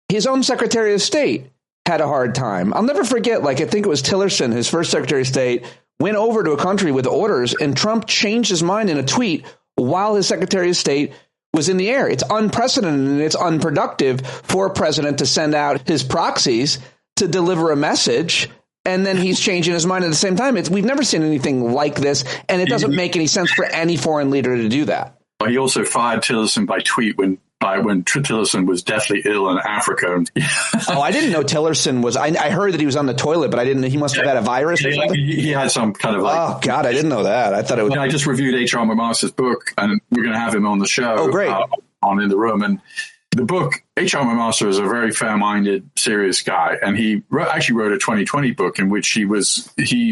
his own Secretary of State had a hard time. I'll never forget, I think it was Tillerson, his first Secretary of State, went over to a country with orders, and Trump changed his mind in a tweet while his Secretary of State was in the air. It's unprecedented and it's unproductive for a president to send out his proxies to deliver a message, and then he's changing his mind at the same time. We've never seen anything like this, and it doesn't make any sense for any foreign leader to do that. He also fired Tillerson by tweet when Tillerson was deathly ill in Africa. Oh, I didn't know Tillerson was. I heard that he was on the toilet, but I didn't know he must have had a virus or something. He had some kind of oh, God, I didn't know that. I thought it was. I just reviewed H.R. McMaster's book, and we're going to have him on the show. Oh, great. On In the Room. And the book, H.R. McMaster is a very fair-minded, serious guy. And he actually wrote a 2020 book in which he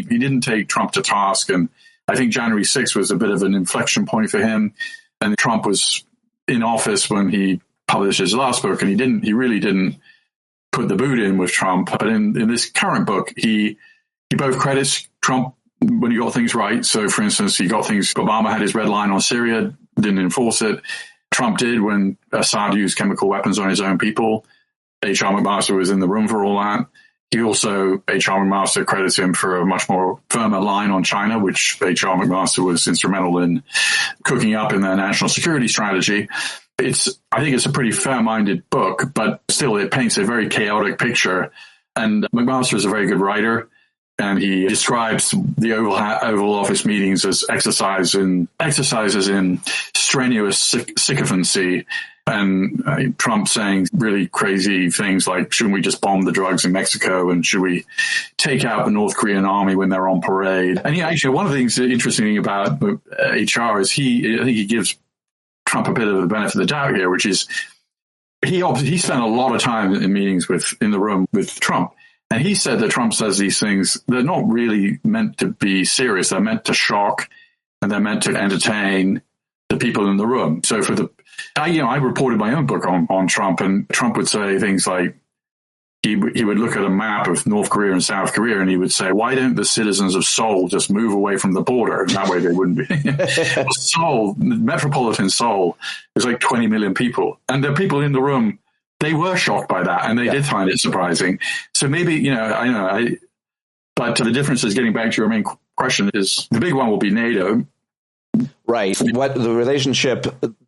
didn't take Trump to task. And I think January 6th was a bit of an inflection point for him. And Trump was in office when he published his last book, and he really didn't put the boot in with Trump. But in this current book, he both credits Trump when he got things right. So, for instance, Obama had his red line on Syria, didn't enforce it. Trump did when Assad used chemical weapons on his own people. H.R. McMaster was in the room for all that. He also, H.R. McMaster credits him for a much more firmer line on China, which H.R. McMaster was instrumental in cooking up in their national security strategy. I think it's a pretty fair-minded book, but still it paints a very chaotic picture. And McMaster is a very good writer, and he describes the Oval Office meetings as exercises in strenuous sycophancy. and Trump saying really crazy things like, shouldn't we just bomb the drugs in Mexico, and should we take out the North Korean army when they're on parade? And actually, one of the things interesting about HR is I think he gives Trump a bit of the benefit of the doubt here, which is he spent a lot of time in meetings in the room with Trump. And he said that Trump says these things, they're not really meant to be serious. They're meant to shock, and they're meant to entertain the people in the room. So I reported my own book on Trump, and Trump would say things like, he would look at a map of North Korea and South Korea, and he would say, why don't the citizens of Seoul just move away from the border? And that way they wouldn't be. Seoul, metropolitan Seoul, is like 20 million people. And the people in the room, they were shocked by that, and they did find it surprising. So maybe, but the difference is, getting back to your main question, is the big one will be NATO. Right. What the relationship,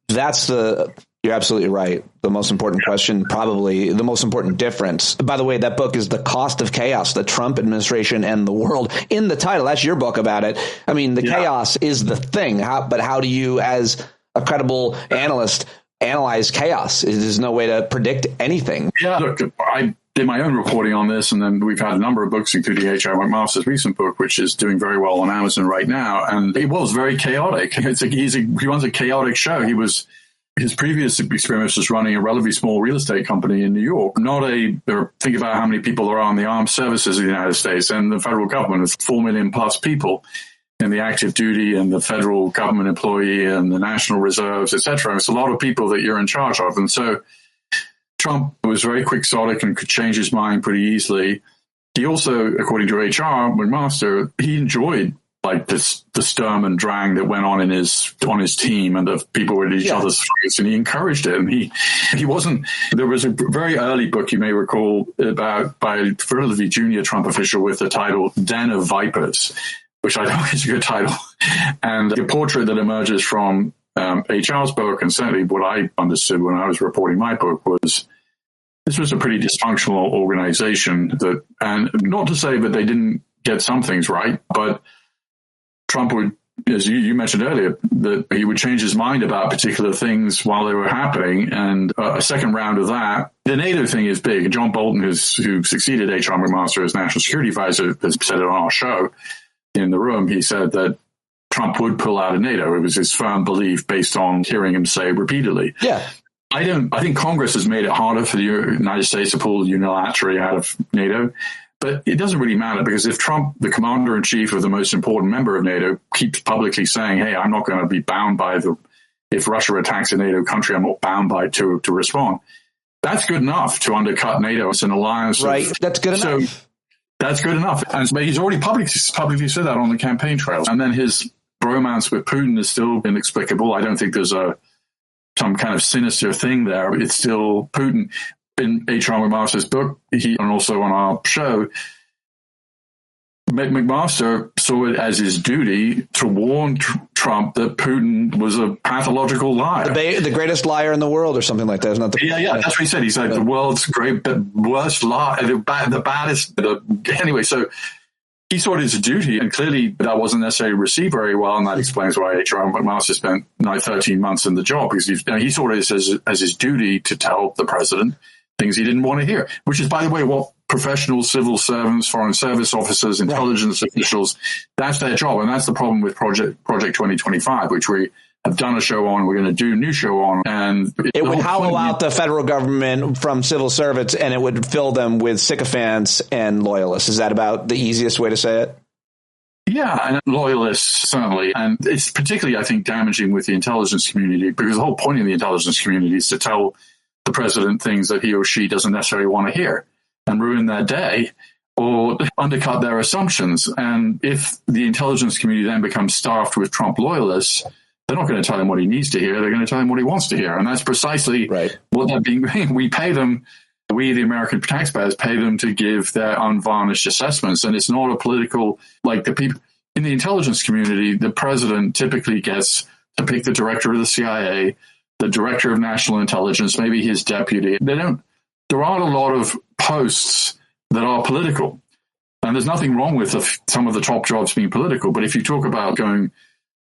you're absolutely right. The most important question, probably the most important difference. By the way, that book is The Cost of Chaos, the Trump administration and the world. In the title, that's your book about it. I mean, the chaos is the thing. But how do you, as a credible analyst, analyze chaos? There's no way to predict anything. Yeah, look, I did my own reporting on this, and then we've had a number of books, including H.R. McMaster's recent book, which is doing very well on Amazon right now. And it was very chaotic. He runs a chaotic show. His previous experience was running a relatively small real estate company in New York. Think about how many people there are in the armed services of the United States and the federal government. It's 4 million plus people in the active duty and the federal government employee and the national reserves, etc. It's a lot of people that you're in charge of. And so Trump was very quixotic and could change his mind pretty easily. He also, according to H.R. McMaster, he enjoyed the Sturm and Drang that went on his team, and the people were at each other's throats, and he encouraged it. And he wasn't. There was a very early book, you may recall, by a relatively junior Trump official with the title Den of Vipers, which I think is a good title. And the portrait that emerges from HR's book, and certainly what I understood when I was reporting my book, was this was a pretty dysfunctional organization. And not to say that they didn't get some things right, but Trump would, as you mentioned earlier, that he would change his mind about particular things while they were happening. And a second round of that, the NATO thing is big. John Bolton, who succeeded H.R. McMaster as National Security Advisor, has said it on our show in the room. He said that Trump would pull out of NATO. It was his firm belief based on hearing him say repeatedly. Yeah. I think Congress has made it harder for the United States to pull unilaterally out of NATO. But it doesn't really matter, because if Trump, the commander-in-chief of the most important member of NATO, keeps publicly saying, hey, I'm not going to be bound by if Russia attacks a NATO country, I'm not bound by to respond. That's good enough to undercut NATO as an alliance. Right. That's good enough. So that's good enough. And he's already publicly said that on the campaign trails. And then his bromance with Putin is still inexplicable. I don't think there's some kind of sinister thing there. It's still Putin. In H.R. McMaster's book, and also on our show, McMaster saw it as his duty to warn Trump that Putin was a pathological liar. The greatest liar in the world, or something like that. Isn't that Yeah, that's what he said. He said the world's worst liar, the baddest. Anyway, so he saw it as a duty, and clearly that wasn't necessarily received very well, and that explains why H.R. McMaster spent 13 months in the job, because he saw it as his duty to tell the president things he didn't want to hear, which is, by the way, what professional civil servants, foreign service officers, intelligence officials, that's their job. And that's the problem with Project 2025, which we have done a show on. We're going to do a new show on. And it would hollow out the federal government from civil servants, and it would fill them with sycophants and loyalists. Is that about the easiest way to say it? Yeah, and loyalists, certainly. And it's particularly, I think, damaging with the intelligence community, because the whole point of the intelligence community is to tell the president things that he or she doesn't necessarily want to hear and ruin their day or undercut their assumptions. And if the intelligence community then becomes staffed with Trump loyalists, they're not going to tell him what he needs to hear. They're going to tell him what he wants to hear. And that's precisely what they're being paid. We pay them, we, the American taxpayers, pay them to give their unvarnished assessments. And it's not a political, like the people in the intelligence community, the president typically gets to pick the director of the CIA, the director of national intelligence, maybe his deputy. There aren't a lot of posts that are political. And there's nothing wrong with some of the top jobs being political. But if you talk about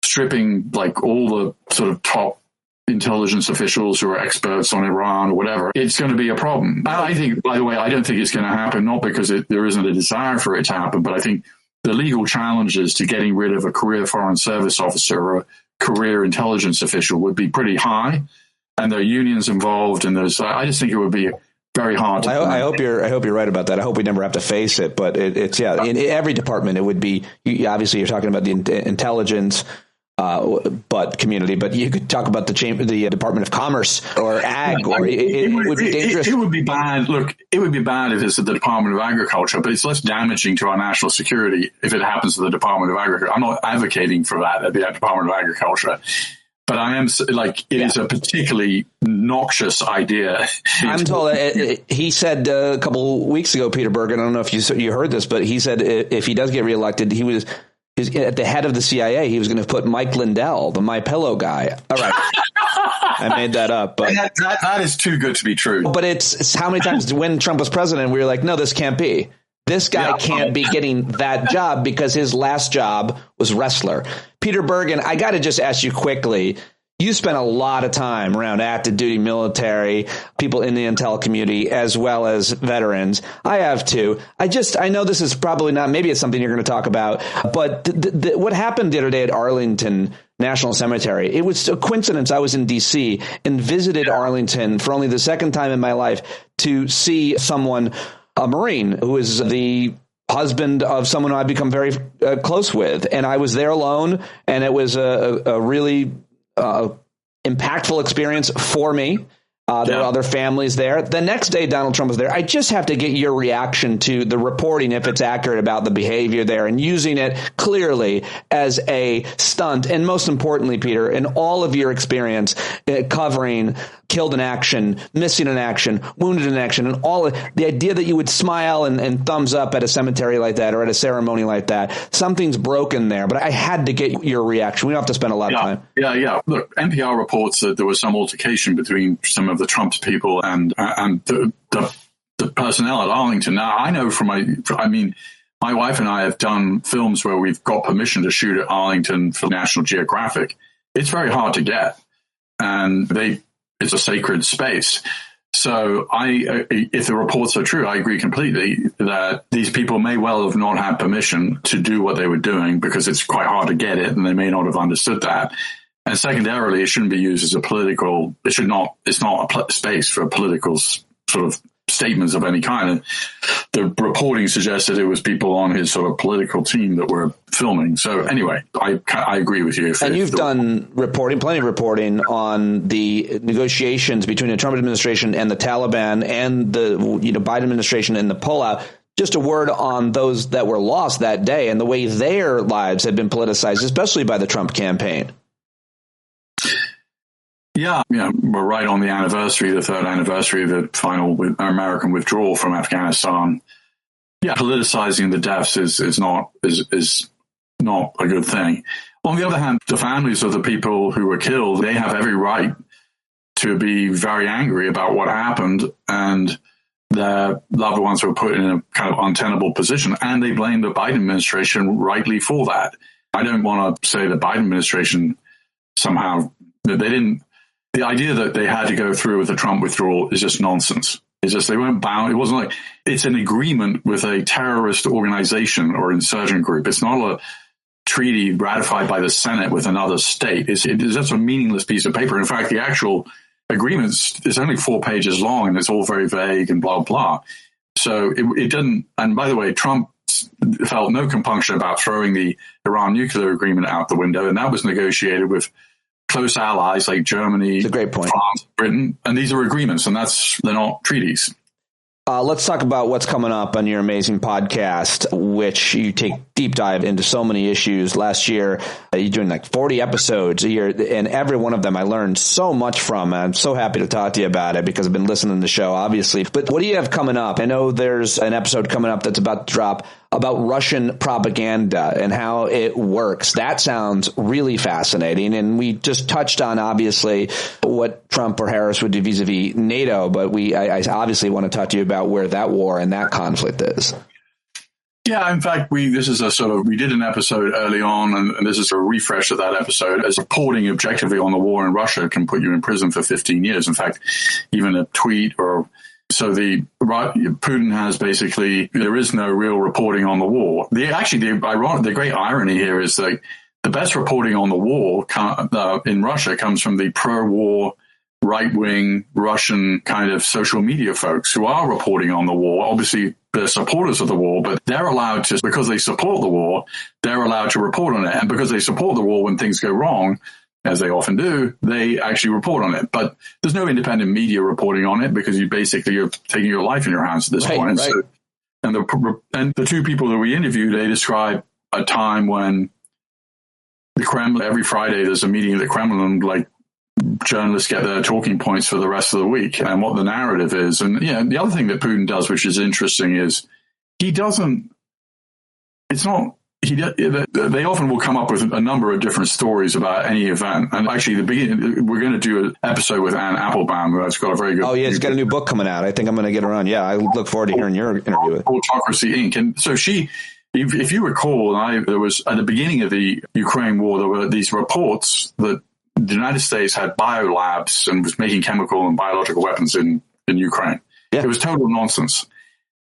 stripping like all the sort of top intelligence officials who are experts on Iran or whatever, it's going to be a problem. I think, by the way, I don't think it's going to happen, not because there isn't a desire for it to happen, but I think the legal challenges to getting rid of a career Foreign Service officer or a career intelligence official would be pretty high, and there are unions involved, and I just think it would be very hard to. I hope you're right about that. I hope we never have to face it, but it's in every department it would be. Obviously, you're talking about the intelligence. But community, but you could talk about the Department of Commerce or Ag, or it would be dangerous. It would be bad. Look, it would be bad if it's at the Department of Agriculture, but it's less damaging to our national security if it happens to the Department of Agriculture. I'm not advocating for that at the Department of Agriculture, but I am it is a particularly noxious idea. I'm told he said a couple weeks ago, Peter Bergen, I don't know if you heard this, but he said if he does get reelected, he was at the head of the CIA. He was going to put Mike Lindell, the My Pillow guy. All right. I made that up. But that is too good to be true. But it's how many times when Trump was president, we were like, no, this can't be. This guy can't be getting that job because his last job was wrestler. Peter Bergen, I got to just ask you quickly. You spent a lot of time around active duty military, people in the intel community, as well as veterans. I have too. I know this is probably not, maybe it's something you're going to talk about, but what happened the other day at Arlington National Cemetery, it was a coincidence. I was in D.C. and visited Arlington for only the second time in my life to see someone, a Marine, who is the husband of someone who I've become very close with. And I was there alone, and it was a really impactful experience for me. There were other families there. The next day, Donald Trump was there. I just have to get your reaction to the reporting, if it's accurate, about the behavior there and using it clearly as a stunt. And most importantly, Peter, in all of your experience covering killed in action, missing in action, wounded in action, and all the idea that you would smile and thumbs up at a cemetery like that or at a ceremony like that, something's broken there. But I had to get your reaction. We don't have to spend a lot of time. Yeah. Look, NPR reports that there was some altercation between some of the Trump's people and the personnel at Arlington. Now, I know my wife and I have done films where we've got permission to shoot at Arlington for National Geographic. It's very hard to get, and it's a sacred space. So if the reports are true, I agree completely that these people may well have not had permission to do what they were doing because it's quite hard to get it, and they may not have understood that. And secondarily, it shouldn't be used as it's not a space for political sort of statements of any kind. And the reporting suggested it was people on his sort of political team that were filming. So anyway, I agree with you. And you've done plenty of reporting on the negotiations between the Trump administration and the Taliban and the Biden administration and the pullout. Just a word on those that were lost that day and the way their lives have been politicized, especially by the Trump campaign. Yeah, we're right on the third anniversary of the final American withdrawal from Afghanistan. Yeah, politicizing the deaths is not a good thing. On the other hand, the families of the people who were killed, they have every right to be very angry about what happened, and their loved ones were put in a kind of untenable position, and they blame the Biden administration rightly for that. I don't want to say the Biden administration somehow they didn't. The idea that they had to go through with the Trump withdrawal is just nonsense. It's just they weren't bound. It wasn't like it's an agreement with a terrorist organization or insurgent group. It's not a treaty ratified by the Senate with another state. It's just a meaningless piece of paper. In fact, the actual agreement is only 4 pages long, and it's all very vague and blah, blah. So it didn't. And by the way, Trump felt no compunction about throwing the Iran nuclear agreement out the window, and that was negotiated with close allies like Germany, France, Britain, and these are agreements, and they're not treaties. Let's talk about what's coming up on your amazing podcast, which you take deep dive into so many issues. Last year, you're doing like 40 episodes a year, and every one of them I learned so much from. I'm so happy to talk to you about it because I've been listening to the show, obviously. But what do you have coming up? I know there's an episode coming up that's about to drop about Russian propaganda and how it works. That sounds really fascinating. And we just touched on, obviously, what Trump or Harris would do vis-a-vis NATO. But I obviously want to talk to you about where that war and that conflict is. Yeah, in fact, we did an episode early on, and this is a refresh of that episode. As reporting objectively on the war in Russia can put you in prison for 15 years. In fact, even a tweet Putin has basically, there is no real reporting on the war. The great irony here is that the best reporting on the war in Russia comes from the pro-war right-wing Russian kind of social media folks who are reporting on the war. Obviously, they're supporters of the war, but they're allowed to, because they support the war, they're allowed to report on it. And because they support the war when things go wrong, as they often do, they actually report on it. But there's no independent media reporting on it because you're taking your life in your hands at this point. Right. And the two people that we interviewed, they describe a time when the Kremlin, every Friday there's a meeting at the Kremlin, like journalists get their talking points for the rest of the week and what the narrative is. And the other thing that Putin does, which is interesting, is they often will come up with a number of different stories about any event. And actually, we're going to do an episode with Anne Applebaum, who's got a very good... Oh, yeah, she's got a new book coming out. I think I'm going to get her on. Yeah, I look forward to hearing your interview with Autocracy, Inc. And so if you recall, there was, at the beginning of the Ukraine war, there were these reports that the United States had biolabs and was making chemical and biological weapons in Ukraine. Yeah. It was total nonsense.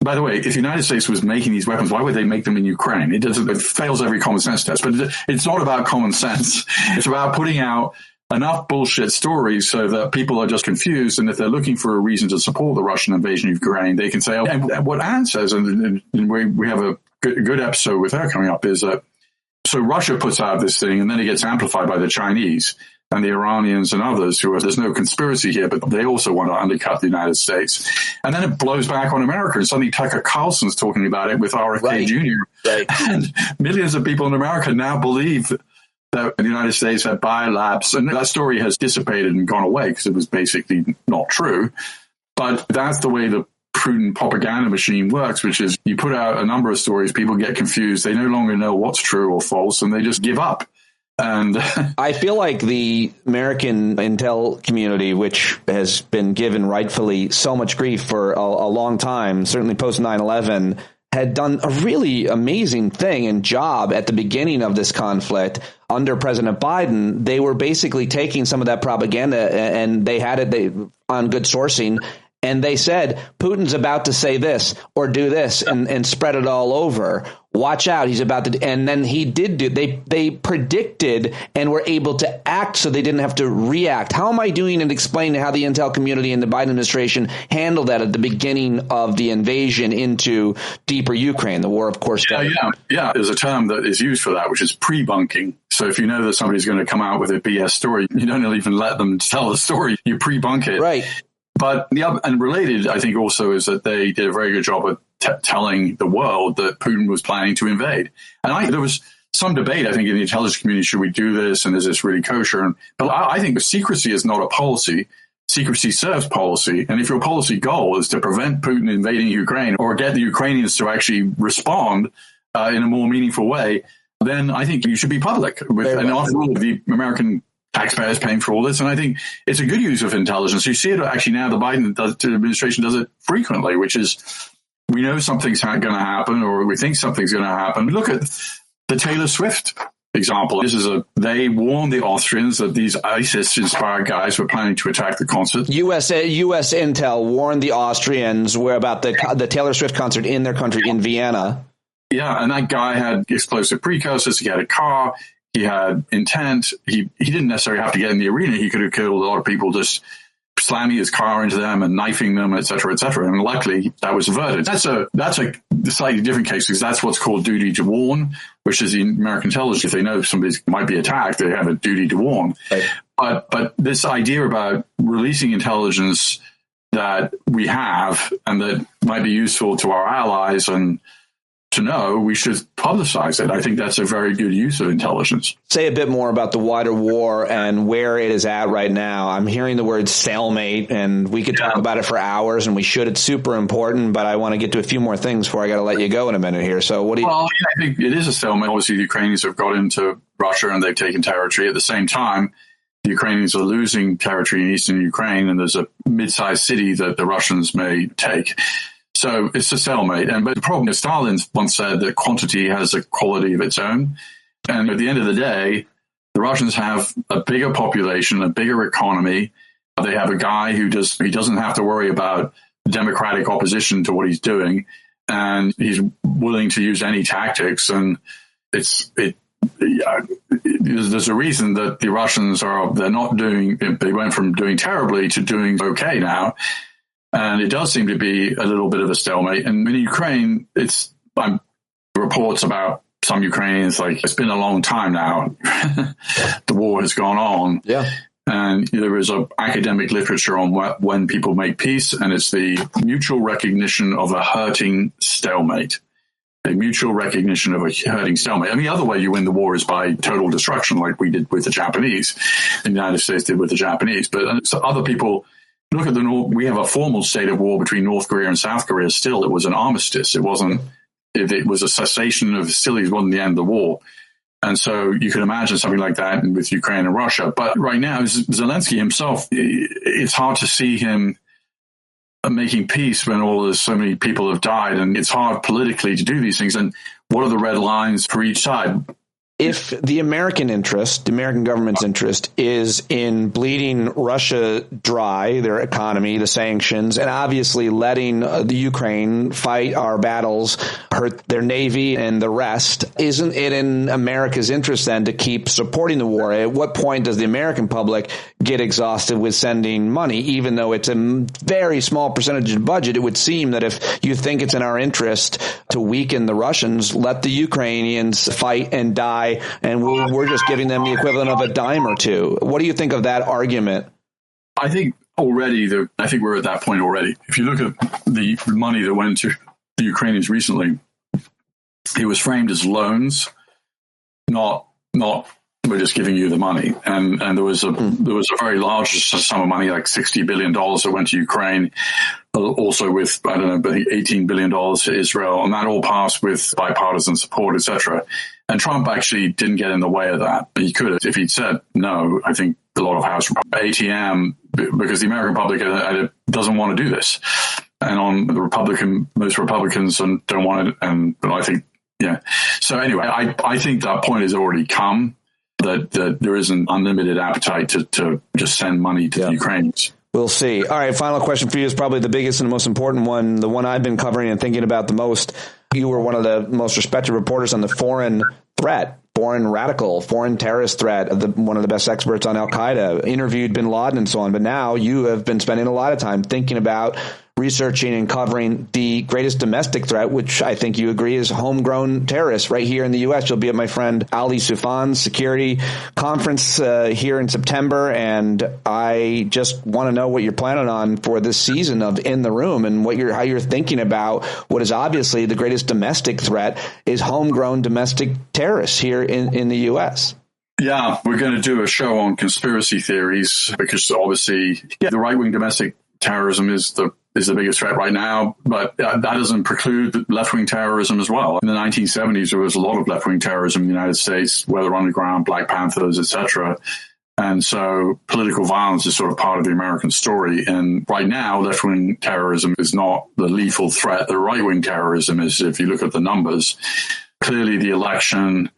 By the way, if the United States was making these weapons, why would they make them in Ukraine? It fails every common sense test. But it's not about common sense. It's about putting out enough bullshit stories so that people are just confused. And if they're looking for a reason to support the Russian invasion of Ukraine, they can say, oh, and what Anne says, and we have a good episode with her coming up, is that so Russia puts out this thing and then it gets amplified by the Chinese and the Iranians and others there's no conspiracy here, but they also want to undercut the United States. And then it blows back on America, and suddenly Tucker Carlson's talking about it with RFK Jr. Right. And millions of people in America now believe that the United States had biolabs, and that story has dissipated and gone away because it was basically not true. But that's the way the prudent propaganda machine works, which is you put out a number of stories, people get confused, they no longer know what's true or false, and they just give up. And I feel like the American intel community, which has been given rightfully so much grief for a long time, certainly post 9/11, had done a really amazing thing and job at the beginning of this conflict under President Biden. They were basically taking some of that propaganda, and they had it on good sourcing. And they said, Putin's about to say this or do this and spread it all over. Watch out. He's about to. And then he did they predicted and were able to act so they didn't have to react. How am I doing and explaining how the intel community and the Biden administration handled that at the beginning of the invasion into deeper Ukraine? The war, of course. Yeah. There's a term that is used for that, which is pre-bunking. So if you know that somebody's going to come out with a BS story, you don't even let them tell the story. You pre-bunk it. Right. But and related, I think, also is that they did a very good job of telling the world that Putin was planning to invade. And there was some debate, I think, in the intelligence community, should we do this? And is this really kosher? But I think secrecy is not a policy. Secrecy serves policy. And if your policy goal is to prevent Putin invading Ukraine or get the Ukrainians to actually respond in a more meaningful way, then I think you should be public. And after all, the American taxpayers paying for all this. And I think it's a good use of intelligence. You see it actually now, the Biden administration does it frequently, which is we know something's going to happen or we think something's going to happen. Look at the Taylor Swift example. They warned the Austrians that these ISIS-inspired guys were planning to attack the concert. U.S. intel warned the Austrians about the Taylor Swift concert in their country in Vienna. Yeah, and that guy had explosive precursors. He had a car. He had intent. He didn't necessarily have to get in the arena. He could have killed a lot of people just slamming his car into them and knifing them, et cetera, et cetera. And luckily, that was averted. That's a slightly different case because that's what's called duty to warn, which is the American intelligence. If they know somebody might be attacked, they have a duty to warn. Right. But this idea about releasing intelligence that we have and that might be useful to our allies and to know, we should publicize it. I think that's a very good use of intelligence. Say a bit more about the wider war and where it is at right now. I'm hearing the word stalemate, and we could talk about it for hours, and we should. It's super important, but I want to get to a few more things before I got to let you go in a minute here. So what do you... Well, I think it is a stalemate. Obviously, the Ukrainians have got into Russia, and they've taken territory. At the same time, the Ukrainians are losing territory in eastern Ukraine, and there's a mid-sized city that the Russians may take. So it's a stalemate. But the problem is Stalin once said that quantity has a quality of its own. And at the end of the day, the Russians have a bigger population, a bigger economy. They have a guy he doesn't have to worry about democratic opposition to what he's doing. And he's willing to use any tactics. And there's a reason that the Russians they went from doing terribly to doing okay now. And it does seem to be a little bit of a stalemate. And in Ukraine, reports about some Ukrainians, like, it's been a long time now. The war has gone on. Yeah. And there is academic literature on when people make peace, and it's the mutual recognition of a hurting stalemate. A mutual recognition of a hurting stalemate. I mean, the other way you win the war is by total destruction, like we did with the Japanese. The United States did with the Japanese. But so other people look at we have a formal state of war between North Korea and South Korea. Still, it was an armistice. It wasn't. It was a cessation of hostilities. It wasn't the end of the war. And so you can imagine something like that with Ukraine and Russia. But right now, Zelensky himself, it's hard to see him making peace when so many people have died. And it's hard politically to do these things. And what are the red lines for each side? If the American government's interest is in bleeding Russia dry, their economy, the sanctions, and obviously letting the Ukraine fight our battles, hurt their navy and the rest, isn't it in America's interest then to keep supporting the war? At what point does the American public get exhausted with sending money, even though it's a very small percentage of the budget? It would seem that if you think it's in our interest to weaken the Russians, let the Ukrainians fight and die, and we're just giving them the equivalent of a dime or two. What do you think of that argument? I think we're at that point already. If you look at the money that went to the Ukrainians recently, it was framed as loans, not we're just giving you the money. And there was a very large sum of money, like $60 billion that went to Ukraine, also with, I think $18 billion to Israel, and that all passed with bipartisan support, etc. And Trump actually didn't get in the way of that. He could have. If he'd said no, I think a lot of House ATM, because the American public doesn't want to do this. And on the most Republicans don't want it. But I think, yeah. So anyway, I think that point has already come, that there is an unlimited appetite to just send money to the Ukrainians. We'll see. All right, final question for you is probably the biggest and the most important one, the one I've been covering and thinking about the most. You were one of the most respected reporters on the foreign threat, foreign radical, foreign terrorist threat, one of the best experts on Al-Qaeda, interviewed bin Laden and so on. But now you have been spending a lot of time thinking about researching and covering the greatest domestic threat, which I think you agree is homegrown terrorists right here in the U.S. You'll be at my friend Ali Soufan's security conference here in September, and I just want to know what you're planning on for this season of In the Room, and how you're thinking about what is obviously the greatest domestic threat is homegrown domestic terrorists here in the U.S. Yeah, we're going to do a show on conspiracy theories because obviously the right-wing domestic terrorism is the biggest threat right now, but that doesn't preclude left-wing terrorism as well. In the 1970s, there was a lot of left-wing terrorism in the United States, Weather Underground, Black Panthers, etc. And so political violence is sort of part of the American story. And right now, left-wing terrorism is not the lethal threat. The right-wing terrorism is, if you look at the numbers, clearly the election,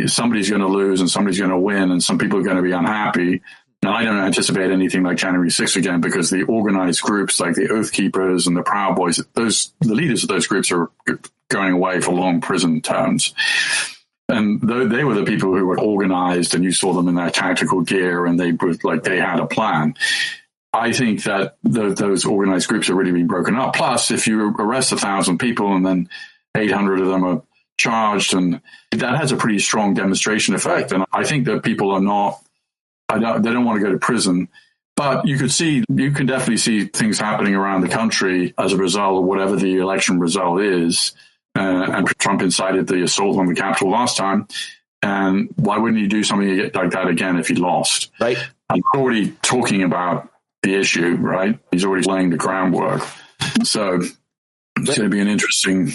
somebody's going to lose and somebody's going to win, and some people are going to be unhappy. Now, I don't anticipate anything like January 6th again, because the organized groups like the Oath Keepers and the Proud Boys, the leaders of those groups are going away for long prison terms. And they were the people who were organized, and you saw them in their tactical gear, and they had a plan. I think that those organized groups are really being broken up. Plus, if you arrest 1,000 people and then 800 of them are charged, and that has a pretty strong demonstration effect. And I think that people are not, they don't want to go to prison, but you can definitely see things happening around the country as a result of whatever the election result is. And Trump incited the assault on the Capitol last time. And why wouldn't he do something like that again if he lost? Right. He's already talking about the issue, right? He's already laying the groundwork. So it's going to be interesting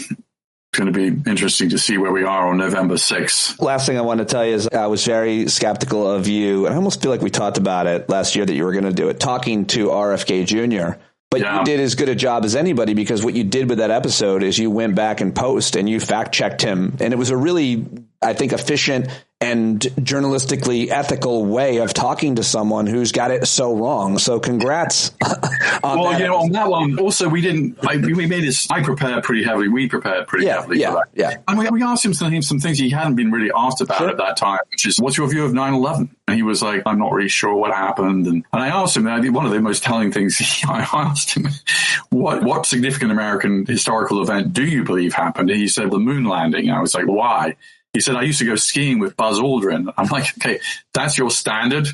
to see where we are on November 6th. Last thing I want to tell you is I was very skeptical of you. I almost feel like we talked about it last year that you were going to do it, talking to RFK Jr. But you did as good a job as anybody, because what you did with that episode is you went back and post and you fact checked him. And it was a really, I think, efficient and journalistically ethical way of talking to someone who's got it so wrong. So congrats. On that one, also, we made it, I prepared pretty heavily. We prepared pretty heavily for that. Yeah. And we asked him some things he hadn't been really asked about at that time, which is, what's your view of 9/11? And he was like, I'm not really sure what happened. And I asked him, I think one of the most telling things, I asked him, what significant American historical event do you believe happened? And he said, the moon landing. And I was like, why? He said, I used to go skiing with Buzz Aldrin. I'm like, okay, that's your standard?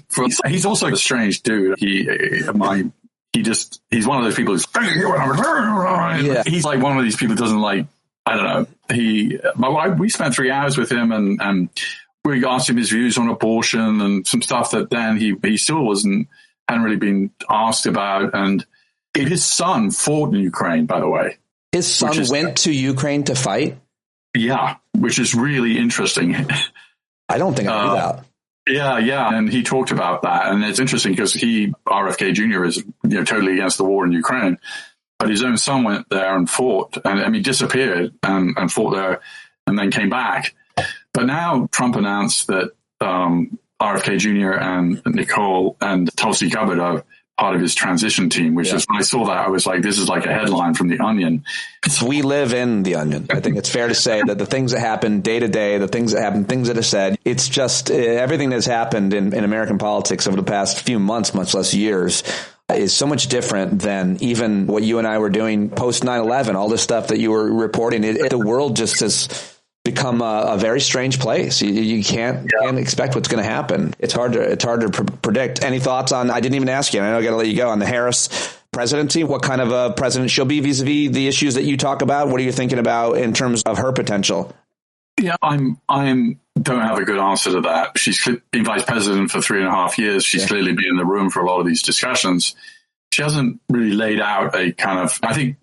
He's also a strange dude. He's one of those people who's, he's like one of these people who doesn't like, I don't know. We spent 3 hours with him and we asked him his views on abortion and some stuff that then he still hadn't really been asked about. And his son fought in Ukraine, by the way. His son went to Ukraine to fight? Yeah, which is really interesting. I don't think I knew that. Yeah. And he talked about that. And it's interesting because RFK Jr. is totally against the war in Ukraine. But his own son went there and fought, and disappeared and fought there and then came back. But now Trump announced that RFK Jr. and Nicole and Tulsi Gabbard are part of his transition team, which is, when I saw that, I was like, this is like a headline from The Onion. We live in The Onion. I think it's fair to say that the things that happen day to day, the things that happen, things that are said, it's just everything that's happened in American politics over the past few months, much less years, is so much different than even what you and I were doing post 9/11, all this stuff that you were reporting. The world just has become a very strange place. You can't expect what's going to happen. It's hard to predict. Any thoughts on, I didn't even ask you, and I know I got to let you go, on the Harris presidency? What kind of a president she'll be vis-a-vis the issues that you talk about? What are you thinking about in terms of her potential? Yeah, don't have a good answer to that. She's been vice president for 3.5 years. She's clearly been in the room for a lot of these discussions. She hasn't really laid out a kind of, I think,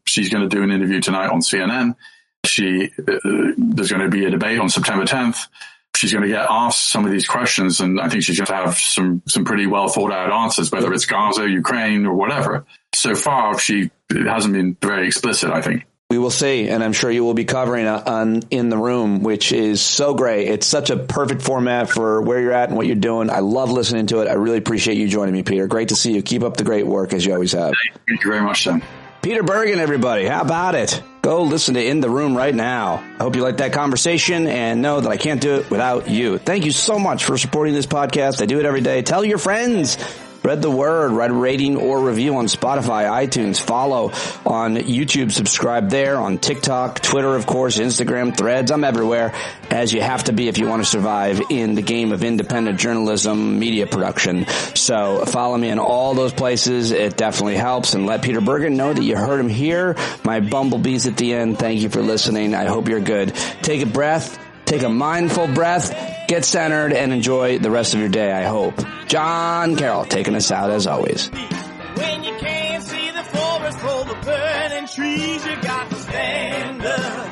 she's going to do an interview tonight on CNN. There's going to be a debate on September 10th. She's going to get asked some of these questions, and I think she's going to have some pretty well thought out answers, whether it's Gaza, Ukraine, or whatever. So far, she hasn't been very explicit, I think. We will see, and I'm sure you will be covering on In the Room, which is so great. It's such a perfect format for where you're at and what you're doing. I love listening to it. I really appreciate you joining me, Peter. Great to see you. Keep up the great work, as you always have. Thank you very much, Sam. Peter Bergen, everybody. How about it? Go listen to In the Room right now. I hope you like that conversation and know that I can't do it without you. Thank you so much for supporting this podcast. I do it every day. Tell your friends. Spread the word, write a rating or review on Spotify, iTunes, follow on YouTube, subscribe there, on TikTok, Twitter, of course, Instagram, Threads. I'm everywhere, as you have to be if you want to survive in the game of independent journalism, media production. So follow me in all those places. It definitely helps. And let Peter Bergen know that you heard him here. My bumblebees at the end. Thank you for listening. I hope you're good. Take a breath. Take a mindful breath, get centered, and enjoy the rest of your day, I hope. John Carroll taking us out as always. When you can't see the forest for the burning trees, you got to stand up.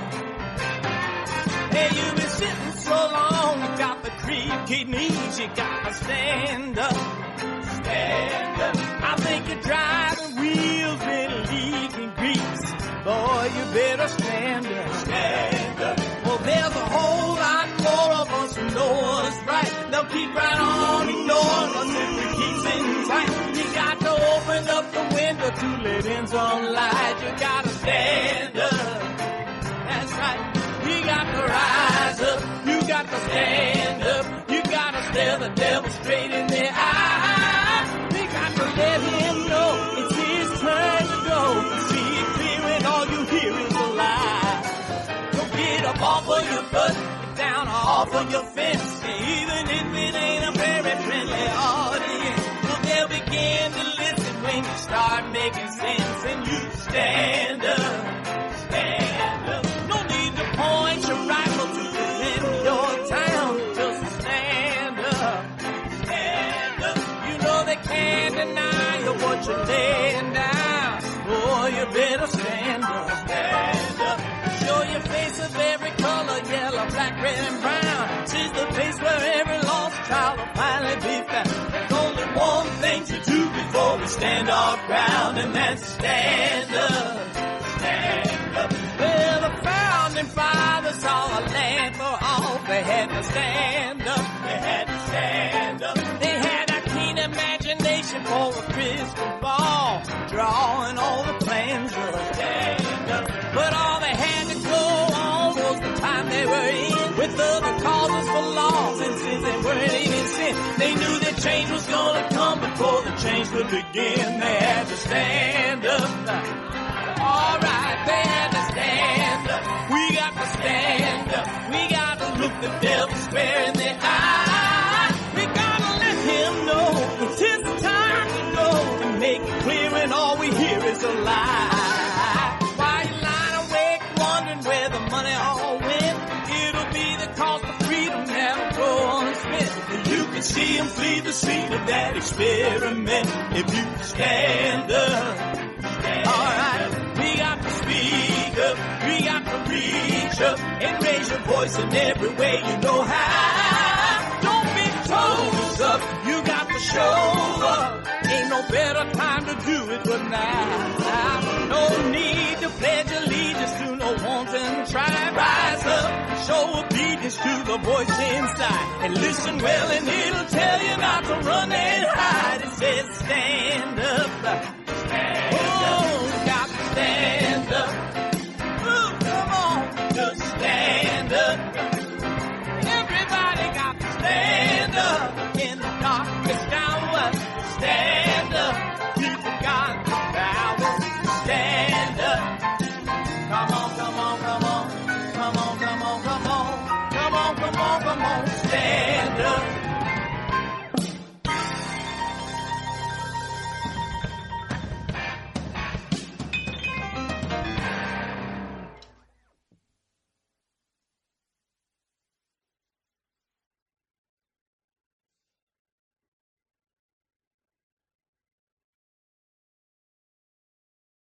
Hey, you've been sitting so long, you got the creaky knees, you got to stand up. Stand up. I think you're driving wheels with leaking grease. Boy, you better stand up. Stand up. Well, there's a whole lot more of us who know what's right. They'll keep right on ignoring us if we keep sitting tight. You got to open up the window to let in some light. You got to stand up. That's right. You got to rise up. You got to stand up. You got to stare the devil straight in the eye. You got to let him know it's his turn to go. See it clear and all you hear is a lie. Get up off of your butt, get down off of your fence. Even if it ain't a very friendly audience, well, they'll begin to listen when you start making sense. And you stand up, stand up. No need to point your rifle to defend your town. Just stand up, stand up. You know they can't deny you what you're laying down. Boy, you better stand up, stand up. Show your face of every color, yellow, black, red, and brown. She's the place where every lost child will finally be found. There's only one thing to do before we stand our ground, and that's stand up, stand up. Well, the founding fathers saw a land for all. They had to stand up, they had to stand up. They had a keen imagination for a crystal ball, drawing all the plans of a stand up. But all they had to go on was the time they were in, with other causes for laws, and since they weren't even sin, they knew that change was gonna come before the change could begin. They had to stand up. All right, they had to stand up. We got to stand up. We got to look the devil square in the eye. We gotta let him know it's his time to go, and make it clear when all we hear is a lie. Why you lying awake wondering where the money all went? It'll be the cost of freedom that'll go unspent. You can see him flee the scene of that experiment if you stand up. All right, we got to speak up, we got to reach up, and raise your voice in every way you know how. Don't be toes up, you got to show up. Ain't no better time to do it but now. No need to pledge allegiance to no wanton tribe. Rise up, show obedience to the voice inside, and listen well, and it'll tell you not to run and hide. It says stand up. Stand up. Got to stand up. Ooh, come on, just stand up. Everybody got to stand up in the darkest hour. Stand